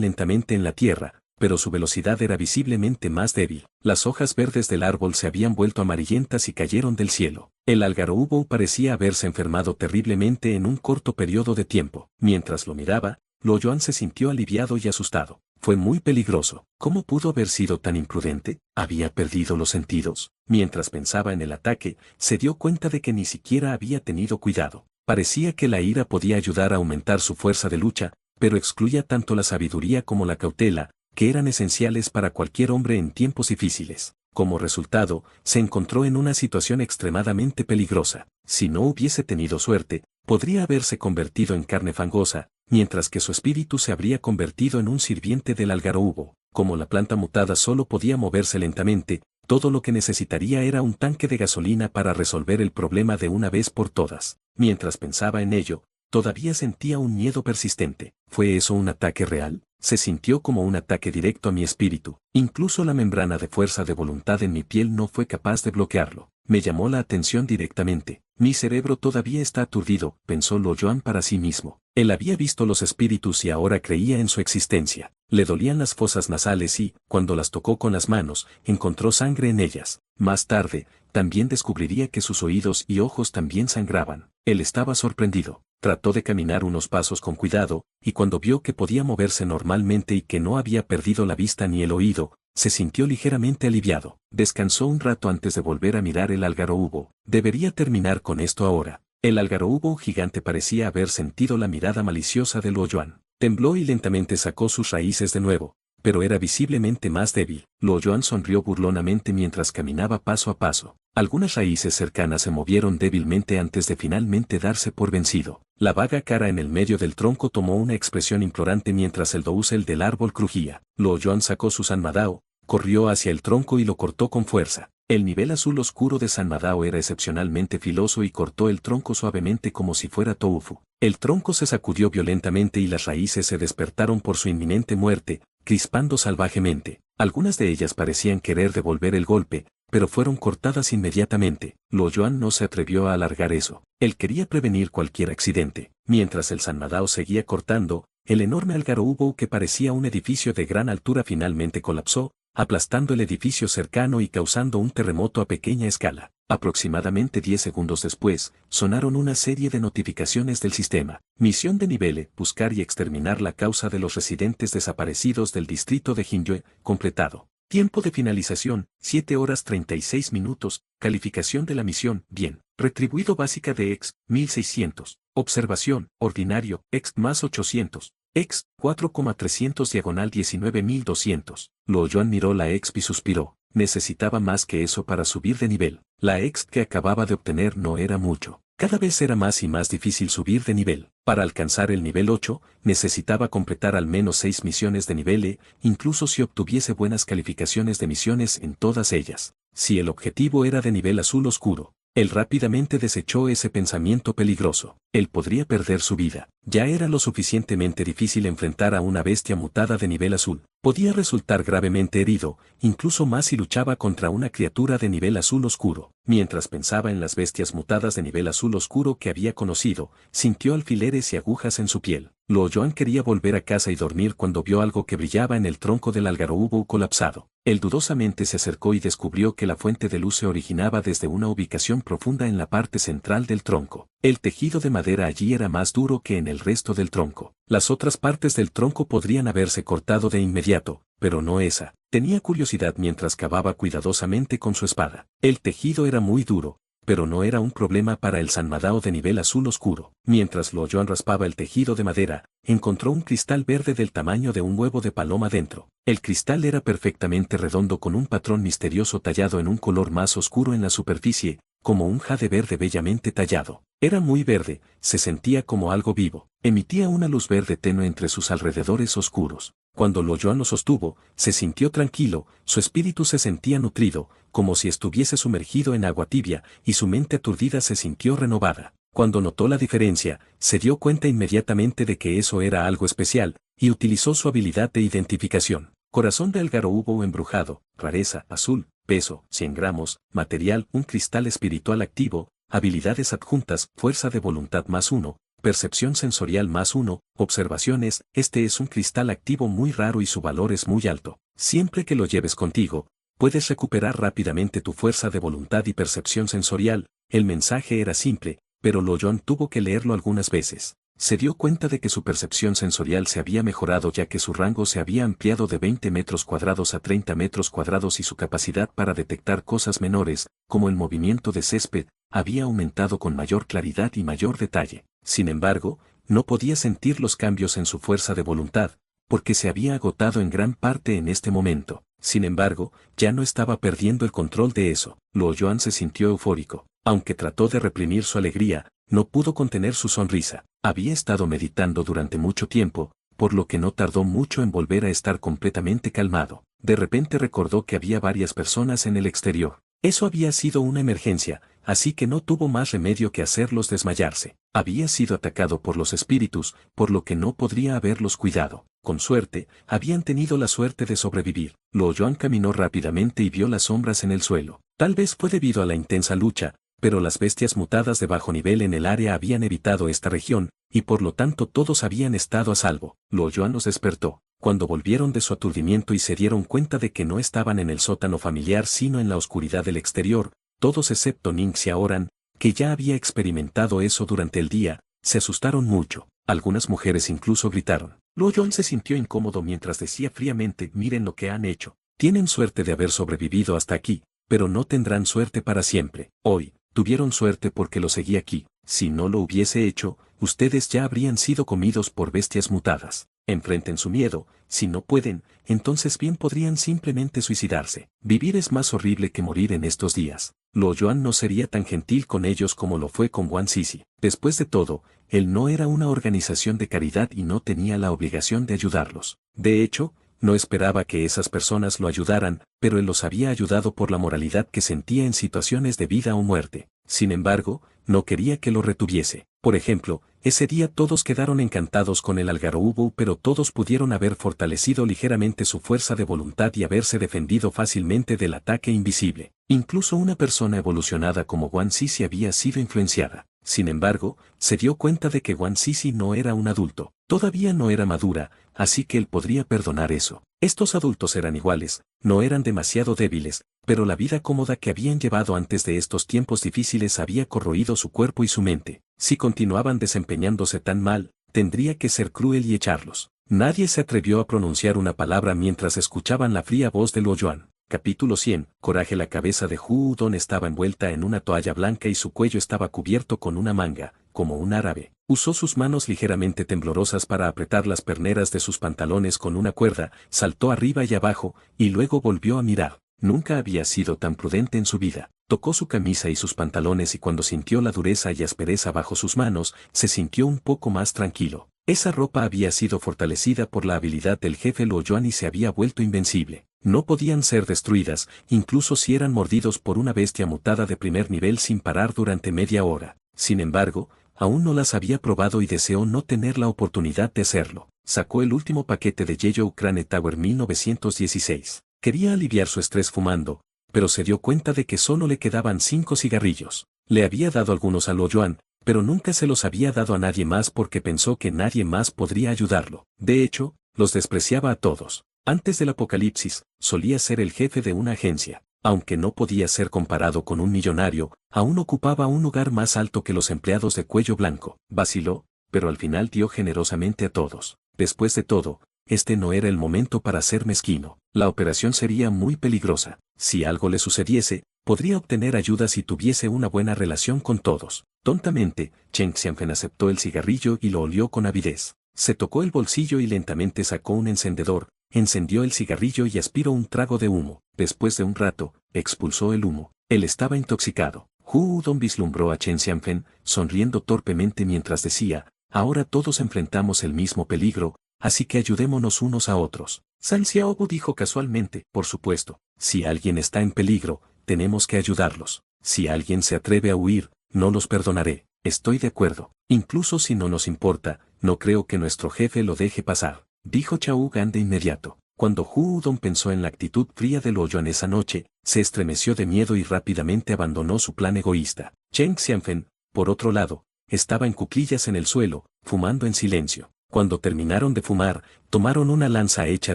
lentamente en la tierra, pero su velocidad era visiblemente más débil. Las hojas verdes del árbol se habían vuelto amarillentas y cayeron del cielo. El Algarrobo parecía haberse enfermado terriblemente en un corto periodo de tiempo. Mientras lo miraba, Luo Yuan se sintió aliviado y asustado. Fue muy peligroso. ¿Cómo pudo haber sido tan imprudente? ¿Había perdido los sentidos? Mientras pensaba en el ataque, se dio cuenta de que ni siquiera había tenido cuidado. Parecía que la ira podía ayudar a aumentar su fuerza de lucha, pero excluía tanto la sabiduría como la cautela, que eran esenciales para cualquier hombre en tiempos difíciles. Como resultado, se encontró en una situación extremadamente peligrosa. Si no hubiese tenido suerte, Podría haberse convertido en carne fangosa, mientras que su espíritu se habría convertido en un sirviente del algarrobo. Como la planta mutada solo podía moverse lentamente, todo lo que necesitaría era un tanque de gasolina para resolver el problema de una vez por todas. Mientras pensaba en ello, todavía sentía un miedo persistente. ¿Fue eso un ataque real? Se sintió como un ataque directo a mi espíritu. Incluso la membrana de fuerza de voluntad en mi piel no fue capaz de bloquearlo. Me llamó la atención directamente. Mi cerebro todavía está aturdido, pensó Lo Yuan para sí mismo. Él había visto los espíritus y ahora creía en su existencia. Le dolían las fosas nasales y, cuando las tocó con las manos, encontró sangre en ellas. Más tarde, también descubriría que sus oídos y ojos también sangraban. Él estaba sorprendido. Trató de caminar unos pasos con cuidado, y cuando vio que podía moverse normalmente y que no había perdido la vista ni el oído, se sintió ligeramente aliviado. Descansó un rato antes de volver a mirar el algarrobo. Debería terminar con esto ahora. El algarrobo gigante parecía haber sentido la mirada maliciosa de Lo Yuan. Tembló y lentamente sacó sus raíces de nuevo, pero era visiblemente más débil. Lo Yuan sonrió burlonamente mientras caminaba paso a paso. Algunas raíces cercanas se movieron débilmente antes de finalmente darse por vencido. La vaga cara en el medio del tronco tomó una expresión implorante mientras el dousel del árbol crujía. Lo Yuan sacó su Sanmadao, corrió hacia el tronco y lo cortó con fuerza. El nivel azul oscuro de Sanmadao era excepcionalmente filoso y cortó el tronco suavemente como si fuera tofu. El tronco se sacudió violentamente y las raíces se despertaron por su inminente muerte, crispando salvajemente. Algunas de ellas parecían querer devolver el golpe, pero fueron cortadas inmediatamente. Lo Yuan no se atrevió a alargar eso. Él quería prevenir cualquier accidente. Mientras el Sanmadao seguía cortando, el enorme algarrobo que parecía un edificio de gran altura finalmente colapsó, aplastando el edificio cercano y causando un terremoto a pequeña escala. Aproximadamente 10 segundos después, sonaron una serie de notificaciones del sistema. Misión de nivel: buscar y exterminar la causa de los residentes desaparecidos del distrito de Jingyue, completado. Tiempo de finalización, 7 horas 36 minutos. Calificación de la misión, bien. Retribuido básica de X, 1600. Observación, ordinario, X más 800. X, 4,300 diagonal 19200. Lo Yuan miró la X y suspiró. Necesitaba más que eso para subir de nivel. La X que acababa de obtener no era mucho. Cada vez era más y más difícil subir de nivel. Para alcanzar el nivel 8, necesitaba completar al menos 6 misiones de nivel E, incluso si obtuviese buenas calificaciones de misiones en todas ellas. Si el objetivo era de nivel azul oscuro, él rápidamente desechó ese pensamiento peligroso. Él podría perder su vida. Ya era lo suficientemente difícil enfrentar a una bestia mutada de nivel azul. Podía resultar gravemente herido, incluso más si luchaba contra una criatura de nivel azul oscuro. Mientras pensaba en las bestias mutadas de nivel azul oscuro que había conocido, sintió alfileres y agujas en su piel. Lo Yuan quería volver a casa y dormir cuando vio algo que brillaba en el tronco del algarrobo colapsado. Él dudosamente se acercó y descubrió que la fuente de luz se originaba desde una ubicación profunda en la parte central del tronco. El tejido de madera allí era más duro que en el resto del tronco. Las otras partes del tronco podrían haberse cortado de inmediato, pero no esa. Tenía curiosidad mientras cavaba cuidadosamente con su espada. El tejido era muy duro, pero no era un problema para el Sanmadao de nivel azul oscuro. Mientras Lo Yuan raspaba el tejido de madera, encontró un cristal verde del tamaño de un huevo de paloma dentro. El cristal era perfectamente redondo con un patrón misterioso tallado en un color más oscuro en la superficie, como un jade verde bellamente tallado. Era muy verde, se sentía como algo vivo. Emitía una luz verde tenue entre sus alrededores oscuros. Cuando Lo Yuan lo sostuvo, se sintió tranquilo, su espíritu se sentía nutrido, como si estuviese sumergido en agua tibia, y su mente aturdida se sintió renovada. Cuando notó la diferencia, se dio cuenta inmediatamente de que eso era algo especial, y utilizó su habilidad de identificación. Corazón de algarrobo embrujado, rareza, azul, peso, 100 gramos, material, un cristal espiritual activo, habilidades adjuntas, fuerza de voluntad +1, percepción sensorial +1, observaciones. Este es un cristal activo muy raro y su valor es muy alto. Siempre que lo lleves contigo, puedes recuperar rápidamente tu fuerza de voluntad y percepción sensorial. El mensaje era simple, pero Lo Yuan tuvo que leerlo algunas veces. Se dio cuenta de que su percepción sensorial se había mejorado ya que su rango se había ampliado de 20 metros cuadrados a 30 metros cuadrados y su capacidad para detectar cosas menores, como el movimiento de césped, había aumentado con mayor claridad y mayor detalle. Sin embargo, no podía sentir los cambios en su fuerza de voluntad, porque se había agotado en gran parte en este momento. Sin embargo, ya no estaba perdiendo el control de eso. Lo Yuan se sintió eufórico. Aunque trató de reprimir su alegría, no pudo contener su sonrisa. Había estado meditando durante mucho tiempo, por lo que no tardó mucho en volver a estar completamente calmado. De repente recordó que había varias personas en el exterior. Eso había sido una emergencia, así que no tuvo más remedio que hacerlos desmayarse. Había sido atacado por los espíritus, por lo que no podría haberlos cuidado. Con suerte, habían tenido la suerte de sobrevivir. Luo Yuan caminó rápidamente y vio las sombras en el suelo. Tal vez fue debido a la intensa lucha, pero las bestias mutadas de bajo nivel en el área habían evitado esta región, y por lo tanto todos habían estado a salvo. Luo Yuan los despertó. Cuando volvieron de su aturdimiento y se dieron cuenta de que no estaban en el sótano familiar sino en la oscuridad del exterior, todos excepto Ning Xiaoran, que ya había experimentado eso durante el día, se asustaron mucho. Algunas mujeres incluso gritaron. Luo Yuan se sintió incómodo mientras decía fríamente: miren lo que han hecho. Tienen suerte de haber sobrevivido hasta aquí, pero no tendrán suerte para siempre. Hoy, tuvieron suerte porque lo seguí aquí. Si no lo hubiese hecho, ustedes ya habrían sido comidos por bestias mutadas. Enfrenten su miedo. Si no pueden, entonces bien podrían simplemente suicidarse. Vivir es más horrible que morir en estos días. Luo Yuan no sería tan gentil con ellos como lo fue con Guan Sisi. Después de todo, él no era una organización de caridad y no tenía la obligación de ayudarlos. De hecho, no esperaba que esas personas lo ayudaran, pero él los había ayudado por la moralidad que sentía en situaciones de vida o muerte. Sin embargo, no quería que lo retuviese. Por ejemplo, ese día todos quedaron encantados con el algarrobo, pero todos pudieron haber fortalecido ligeramente su fuerza de voluntad y haberse defendido fácilmente del ataque invisible. Incluso una persona evolucionada como Guan Sisi había sido influenciada. Sin embargo, se dio cuenta de que Guan Sisi no era un adulto. Todavía no era madura, así que él podría perdonar eso. Estos adultos eran iguales, no eran demasiado débiles, pero la vida cómoda que habían llevado antes de estos tiempos difíciles había corroído su cuerpo y su mente. Si continuaban desempeñándose tan mal, tendría que ser cruel y echarlos. Nadie se atrevió a pronunciar una palabra mientras escuchaban la fría voz de Luo Yuan. Capítulo 100. Coraje. La cabeza de Hu Udon estaba envuelta en una toalla blanca y su cuello estaba cubierto con una manga, como un árabe. Usó sus manos ligeramente temblorosas para apretar las perneras de sus pantalones con una cuerda, saltó arriba y abajo, y luego volvió a mirar. Nunca había sido tan prudente en su vida. Tocó su camisa y sus pantalones y cuando sintió la dureza y aspereza bajo sus manos, se sintió un poco más tranquilo. Esa ropa había sido fortalecida por la habilidad del jefe Luo Yuan y se había vuelto invencible. No podían ser destruidas, incluso si eran mordidos por una bestia mutada de primer nivel sin parar durante media hora. Sin embargo, aún no las había probado y deseó no tener la oportunidad de hacerlo. Sacó el último paquete de Yellow Crane Tower 1916. Quería aliviar su estrés fumando, pero se dio cuenta de que solo le quedaban 5 cigarrillos. Le había dado algunos a Luo Yuan, pero nunca se los había dado a nadie más porque pensó que nadie más podría ayudarlo. De hecho, los despreciaba a todos. Antes del apocalipsis, solía ser el jefe de una agencia. Aunque no podía ser comparado con un millonario, aún ocupaba un lugar más alto que los empleados de cuello blanco. Vaciló, pero al final dio generosamente a todos. Después de todo, este no era el momento para ser mezquino. La operación sería muy peligrosa. Si algo le sucediese, podría obtener ayuda si tuviese una buena relación con todos. Tontamente, Chen Xianfen aceptó el cigarrillo y lo olió con avidez. Se tocó el bolsillo y lentamente sacó un encendedor, encendió el cigarrillo y aspiró un trago de humo. Después de un rato, expulsó el humo. Él estaba intoxicado. Hu Udon vislumbró a Chen Xianfen, sonriendo torpemente mientras decía: ahora todos enfrentamos el mismo peligro, así que ayudémonos unos a otros. San Xiaobu dijo casualmente: por supuesto, si alguien está en peligro, tenemos que ayudarlos. Si alguien se atreve a huir, no los perdonaré. Estoy de acuerdo. Incluso si no nos importa, no creo que nuestro jefe lo deje pasar, dijo Chao Gan de inmediato. Cuando Hu Udon pensó en la actitud fría de Luo Yuan esa noche, se estremeció de miedo y rápidamente abandonó su plan egoísta. Chen Xianfen, por otro lado, estaba en cuclillas en el suelo, fumando en silencio. Cuando terminaron de fumar, tomaron una lanza hecha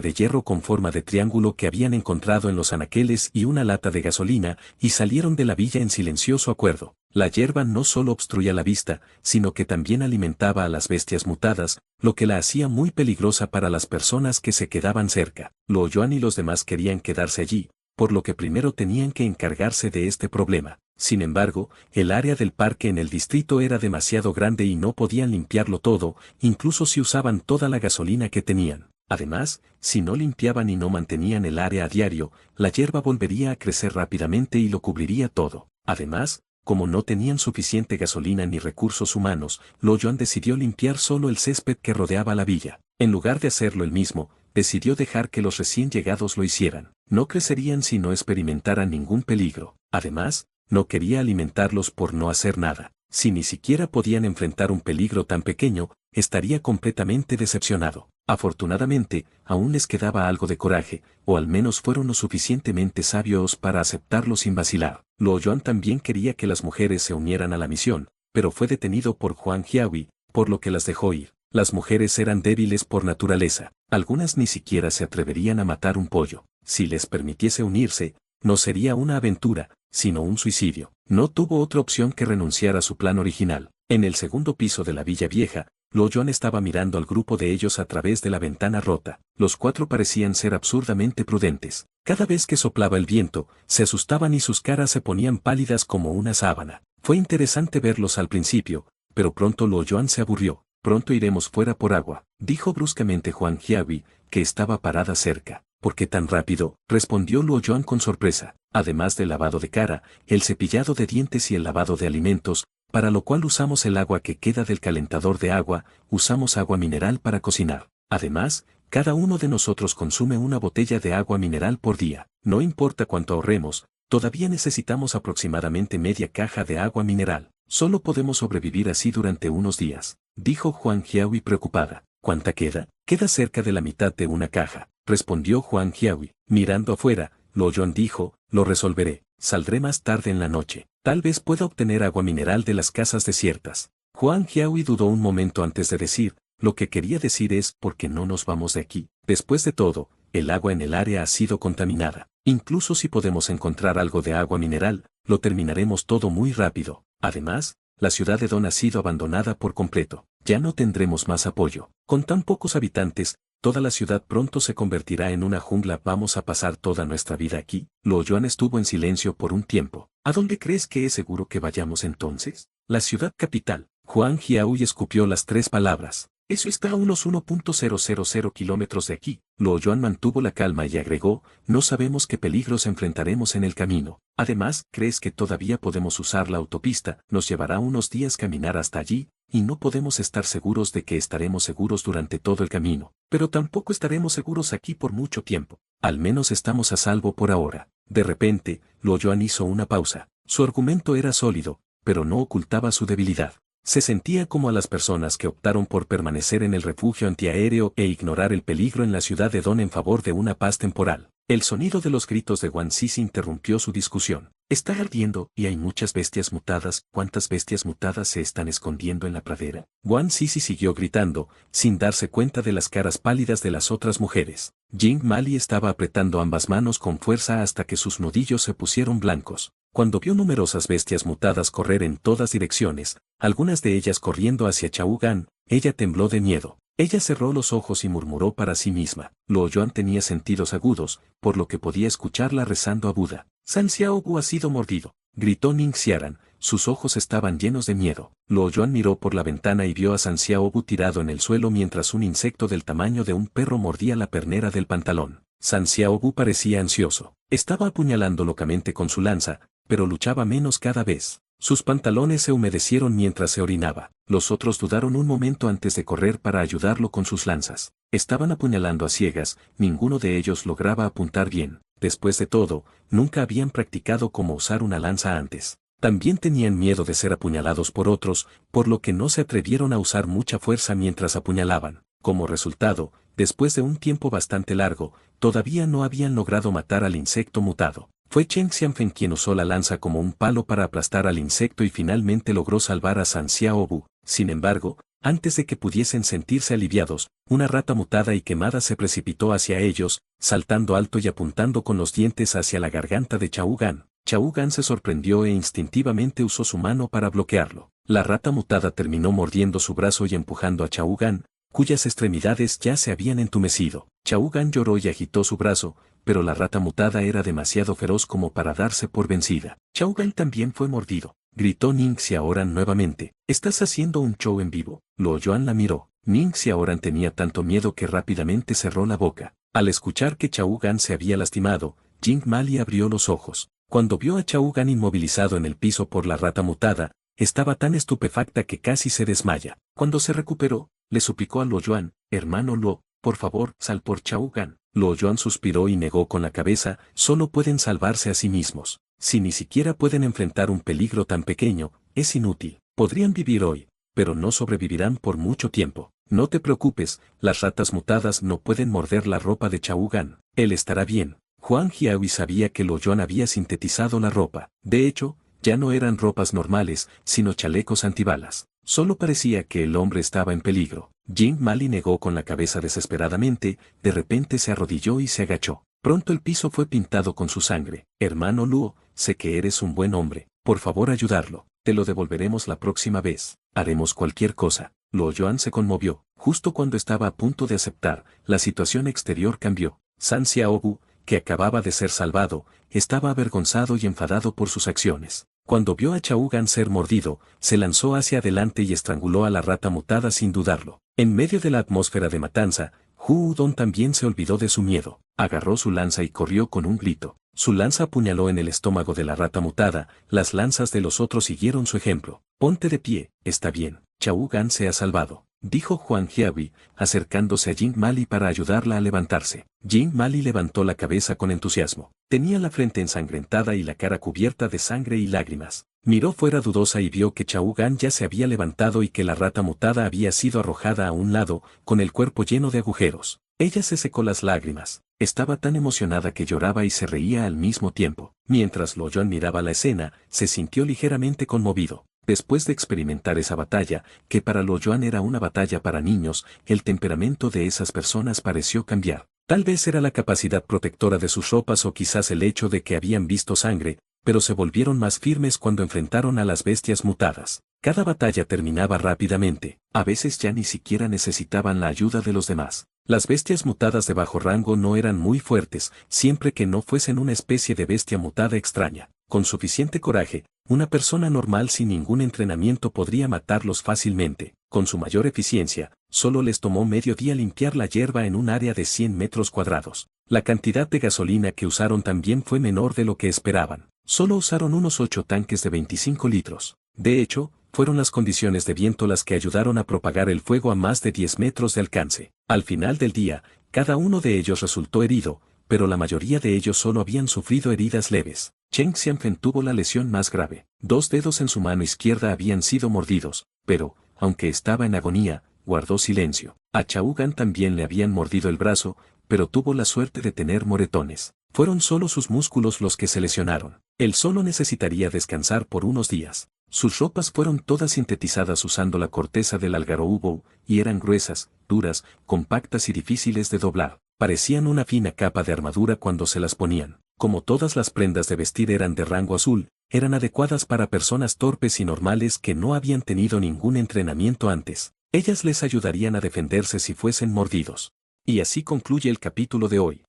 de hierro con forma de triángulo que habían encontrado en los anaqueles y una lata de gasolina, y salieron de la villa en silencioso acuerdo. La hierba no solo obstruía la vista, sino que también alimentaba a las bestias mutadas, lo que la hacía muy peligrosa para las personas que se quedaban cerca. Luo Yuan y los demás querían quedarse allí, por lo que primero tenían que encargarse de este problema. Sin embargo, el área del parque en el distrito era demasiado grande y no podían limpiarlo todo, incluso si usaban toda la gasolina que tenían. Además, si no limpiaban y no mantenían el área a diario, la hierba volvería a crecer rápidamente y lo cubriría todo. Además, Como no tenían suficiente gasolina ni recursos humanos, Lo Yuan decidió limpiar solo el césped que rodeaba la villa. En lugar de hacerlo él mismo, decidió dejar que los recién llegados lo hicieran. No crecerían si no experimentaran ningún peligro. Además, no quería alimentarlos por no hacer nada. Si ni siquiera podían enfrentar un peligro tan pequeño, estaría completamente decepcionado. Afortunadamente, aún les quedaba algo de coraje, o al menos fueron lo suficientemente sabios para aceptarlo sin vacilar. Lo Yuan también quería que las mujeres se unieran a la misión, pero fue detenido por Huang Jiahui, por lo que las dejó ir. Las mujeres eran débiles por naturaleza. Algunas ni siquiera se atreverían a matar un pollo. Si les permitiese unirse, no sería una aventura, sino un suicidio. No tuvo otra opción que renunciar a su plan original. En el segundo piso de la Villa Vieja, Lo Yuan estaba mirando al grupo de ellos a través de la ventana rota. Los cuatro parecían ser absurdamente prudentes. Cada vez que soplaba el viento, se asustaban y sus caras se ponían pálidas como una sábana. Fue interesante verlos al principio, pero pronto Lo Yuan se aburrió. Pronto iremos fuera por agua, dijo bruscamente Huang Jiahui, que estaba parada cerca. ¿Por qué tan rápido?, respondió Lo Yuan con sorpresa. Además del lavado de cara, el cepillado de dientes y el lavado de alimentos, para lo cual usamos el agua que queda del calentador de agua, usamos agua mineral para cocinar. Además, cada uno de nosotros consume una botella de agua mineral por día. No importa cuánto ahorremos, todavía necesitamos aproximadamente media caja de agua mineral. Solo podemos sobrevivir así durante unos días, dijo Huang Jiahui preocupada. ¿Cuánta queda? Queda cerca de la mitad de una caja, respondió Huang Jiahui. Mirando afuera, Lo Yuan dijo, lo resolveré. Saldré más tarde en la noche. Tal vez pueda obtener agua mineral de las casas desiertas. Huang Jiahui dudó un momento antes de decir, lo que quería decir es, ¿por qué no nos vamos de aquí? Después de todo, el agua en el área ha sido contaminada. Incluso si podemos encontrar algo de agua mineral, lo terminaremos todo muy rápido. Además, la ciudad de Don ha sido abandonada por completo. Ya no tendremos más apoyo. Con tan pocos habitantes, toda la ciudad pronto se convertirá en una jungla. ¿Vamos a pasar toda nuestra vida aquí? Lo Yuan estuvo en silencio por un tiempo. ¿A dónde crees que es seguro que vayamos entonces? La ciudad capital. Huang Jiahui escupió las 3 palabras. Eso está a unos 1.000 kilómetros de aquí. Lo Yuan mantuvo la calma y agregó, no sabemos qué peligros enfrentaremos en el camino. Además, ¿crees que todavía podemos usar la autopista? Nos llevará unos días caminar hasta allí, y no podemos estar seguros de que estaremos seguros durante todo el camino. Pero tampoco estaremos seguros aquí por mucho tiempo. Al menos estamos a salvo por ahora. De repente, Lo Yuan hizo una pausa. Su argumento era sólido, pero no ocultaba su debilidad. Se sentía como a las personas que optaron por permanecer en el refugio antiaéreo e ignorar el peligro en la ciudad de Don en favor de una paz temporal. El sonido de los gritos de Guan Sisi interrumpió su discusión. Está ardiendo y hay muchas bestias mutadas. ¿Cuántas bestias mutadas se están escondiendo en la pradera? Guan Sisi siguió gritando, sin darse cuenta de las caras pálidas de las otras mujeres. Jing Mali estaba apretando ambas manos con fuerza hasta que sus nudillos se pusieron blancos. Cuando vio numerosas bestias mutadas correr en todas direcciones, algunas de ellas corriendo hacia Chao Gan, ella tembló de miedo. Ella cerró los ojos y murmuró para sí misma. Lo Yuan tenía sentidos agudos, por lo que podía escucharla rezando a Buda. San Xiaobu ha sido mordido, gritó Ning Xiaran. Sus ojos estaban llenos de miedo. Lo Yuan miró por la ventana y vio a San Xiaobu tirado en el suelo mientras un insecto del tamaño de un perro mordía la pernera del pantalón. San Xiaobu parecía ansioso. Estaba apuñalando locamente con su lanza, pero luchaba menos cada vez. Sus pantalones se humedecieron mientras se orinaba. Los otros dudaron un momento antes de correr para ayudarlo con sus lanzas. Estaban apuñalando a ciegas, ninguno de ellos lograba apuntar bien. Después de todo, nunca habían practicado cómo usar una lanza antes. También tenían miedo de ser apuñalados por otros, por lo que no se atrevieron a usar mucha fuerza mientras apuñalaban. Como resultado, después de un tiempo bastante largo, todavía no habían logrado matar al insecto mutado. Fue Chen Xianfen quien usó la lanza como un palo para aplastar al insecto y finalmente logró salvar a San Xiaobu. Sin embargo, antes de que pudiesen sentirse aliviados, una rata mutada y quemada se precipitó hacia ellos, saltando alto y apuntando con los dientes hacia la garganta de Chao Gan. Chao Gan se sorprendió e instintivamente usó su mano para bloquearlo. La rata mutada terminó mordiendo su brazo y empujando a Chao Gan, cuyas extremidades ya se habían entumecido. Chao Gan lloró y agitó su brazo, pero la rata mutada era demasiado feroz como para darse por vencida. Chao Gan también fue mordido, gritó Ning Xiaoran nuevamente. ¿Estás haciendo un show en vivo? Lo Yuan la miró. Ning Xiaoran tenía tanto miedo que rápidamente cerró la boca. Al escuchar que Chao Gan se había lastimado, Jing Mali abrió los ojos. Cuando vio a Chao-Gan inmovilizado en el piso por la rata mutada, estaba tan estupefacta que casi se desmaya. Cuando se recuperó, le suplicó a Luo Yuan, hermano Luo, por favor, sal por Chao-Gan. Luo Yuan suspiró y negó con la cabeza, solo pueden salvarse a sí mismos. Si ni siquiera pueden enfrentar un peligro tan pequeño, es inútil. Podrían vivir hoy, pero no sobrevivirán por mucho tiempo. No te preocupes, las ratas mutadas no pueden morder la ropa de Chao-Gan. Él estará bien. Huang Jiahui sabía que Luo Yuan había sintetizado la ropa. De hecho, ya no eran ropas normales, sino chalecos antibalas. Solo parecía que el hombre estaba en peligro. Jing Mali negó con la cabeza desesperadamente, de repente se arrodilló y se agachó. Pronto el piso fue pintado con su sangre. Hermano Luo, sé que eres un buen hombre. Por favor ayudarlo. Te lo devolveremos la próxima vez. Haremos cualquier cosa. Luo Yuan se conmovió. Justo cuando estaba a punto de aceptar, la situación exterior cambió. San Xiaogu, que acababa de ser salvado, estaba avergonzado y enfadado por sus acciones. Cuando vio a Chao-Gan ser mordido, se lanzó hacia adelante y estranguló a la rata mutada sin dudarlo. En medio de la atmósfera de matanza, Hu Udon también se olvidó de su miedo. Agarró su lanza y corrió con un grito. Su lanza apuñaló en el estómago de la rata mutada, las lanzas de los otros siguieron su ejemplo. Ponte de pie, está bien, Chao-Gan se ha salvado, dijo Huang Jiahui, acercándose a Jing Mali para ayudarla a levantarse. Jing Mali levantó la cabeza con entusiasmo. Tenía la frente ensangrentada y la cara cubierta de sangre y lágrimas. Miró fuera dudosa y vio que Chao-Gan ya se había levantado y que la rata mutada había sido arrojada a un lado, con el cuerpo lleno de agujeros. Ella se secó las lágrimas. Estaba tan emocionada que lloraba y se reía al mismo tiempo. Mientras Luo Yuan miraba la escena, se sintió ligeramente conmovido. Después de experimentar esa batalla, que para Luo Yuan era una batalla para niños, el temperamento de esas personas pareció cambiar. Tal vez era la capacidad protectora de sus ropas o quizás el hecho de que habían visto sangre, pero se volvieron más firmes cuando enfrentaron a las bestias mutadas. Cada batalla terminaba rápidamente, a veces ya ni siquiera necesitaban la ayuda de los demás. Las bestias mutadas de bajo rango no eran muy fuertes, siempre que no fuesen una especie de bestia mutada extraña. Con suficiente coraje, una persona normal sin ningún entrenamiento podría matarlos fácilmente. Con su mayor eficiencia, solo les tomó medio día limpiar la hierba en un área de 100 metros cuadrados. La cantidad de gasolina que usaron también fue menor de lo que esperaban. Solo usaron unos 8 tanques de 25 litros. De hecho, fueron las condiciones de viento las que ayudaron a propagar el fuego a más de 10 metros de alcance. Al final del día, cada uno de ellos resultó herido, pero la mayoría de ellos solo habían sufrido heridas leves. Chen Xianfen tuvo la lesión más grave. 2 dedos en su mano izquierda habían sido mordidos, pero, aunque estaba en agonía, guardó silencio. A Chao-Gan también le habían mordido el brazo, pero tuvo la suerte de tener moretones. Fueron solo sus músculos los que se lesionaron. Él solo necesitaría descansar por unos días. Sus ropas fueron todas sintetizadas usando la corteza del algarrobo, y eran gruesas, duras, compactas y difíciles de doblar. Parecían una fina capa de armadura cuando se las ponían. Como todas las prendas de vestir eran de rango azul, eran adecuadas para personas torpes y normales que no habían tenido ningún entrenamiento antes. Ellas les ayudarían a defenderse si fuesen mordidos. Y así concluye el capítulo de hoy.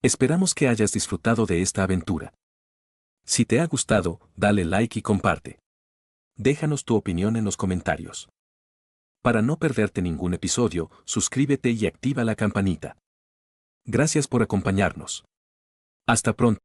Esperamos que hayas disfrutado de esta aventura. Si te ha gustado, dale like y comparte. Déjanos tu opinión en los comentarios. Para no perderte ningún episodio, suscríbete y activa la campanita. Gracias por acompañarnos. Hasta pronto.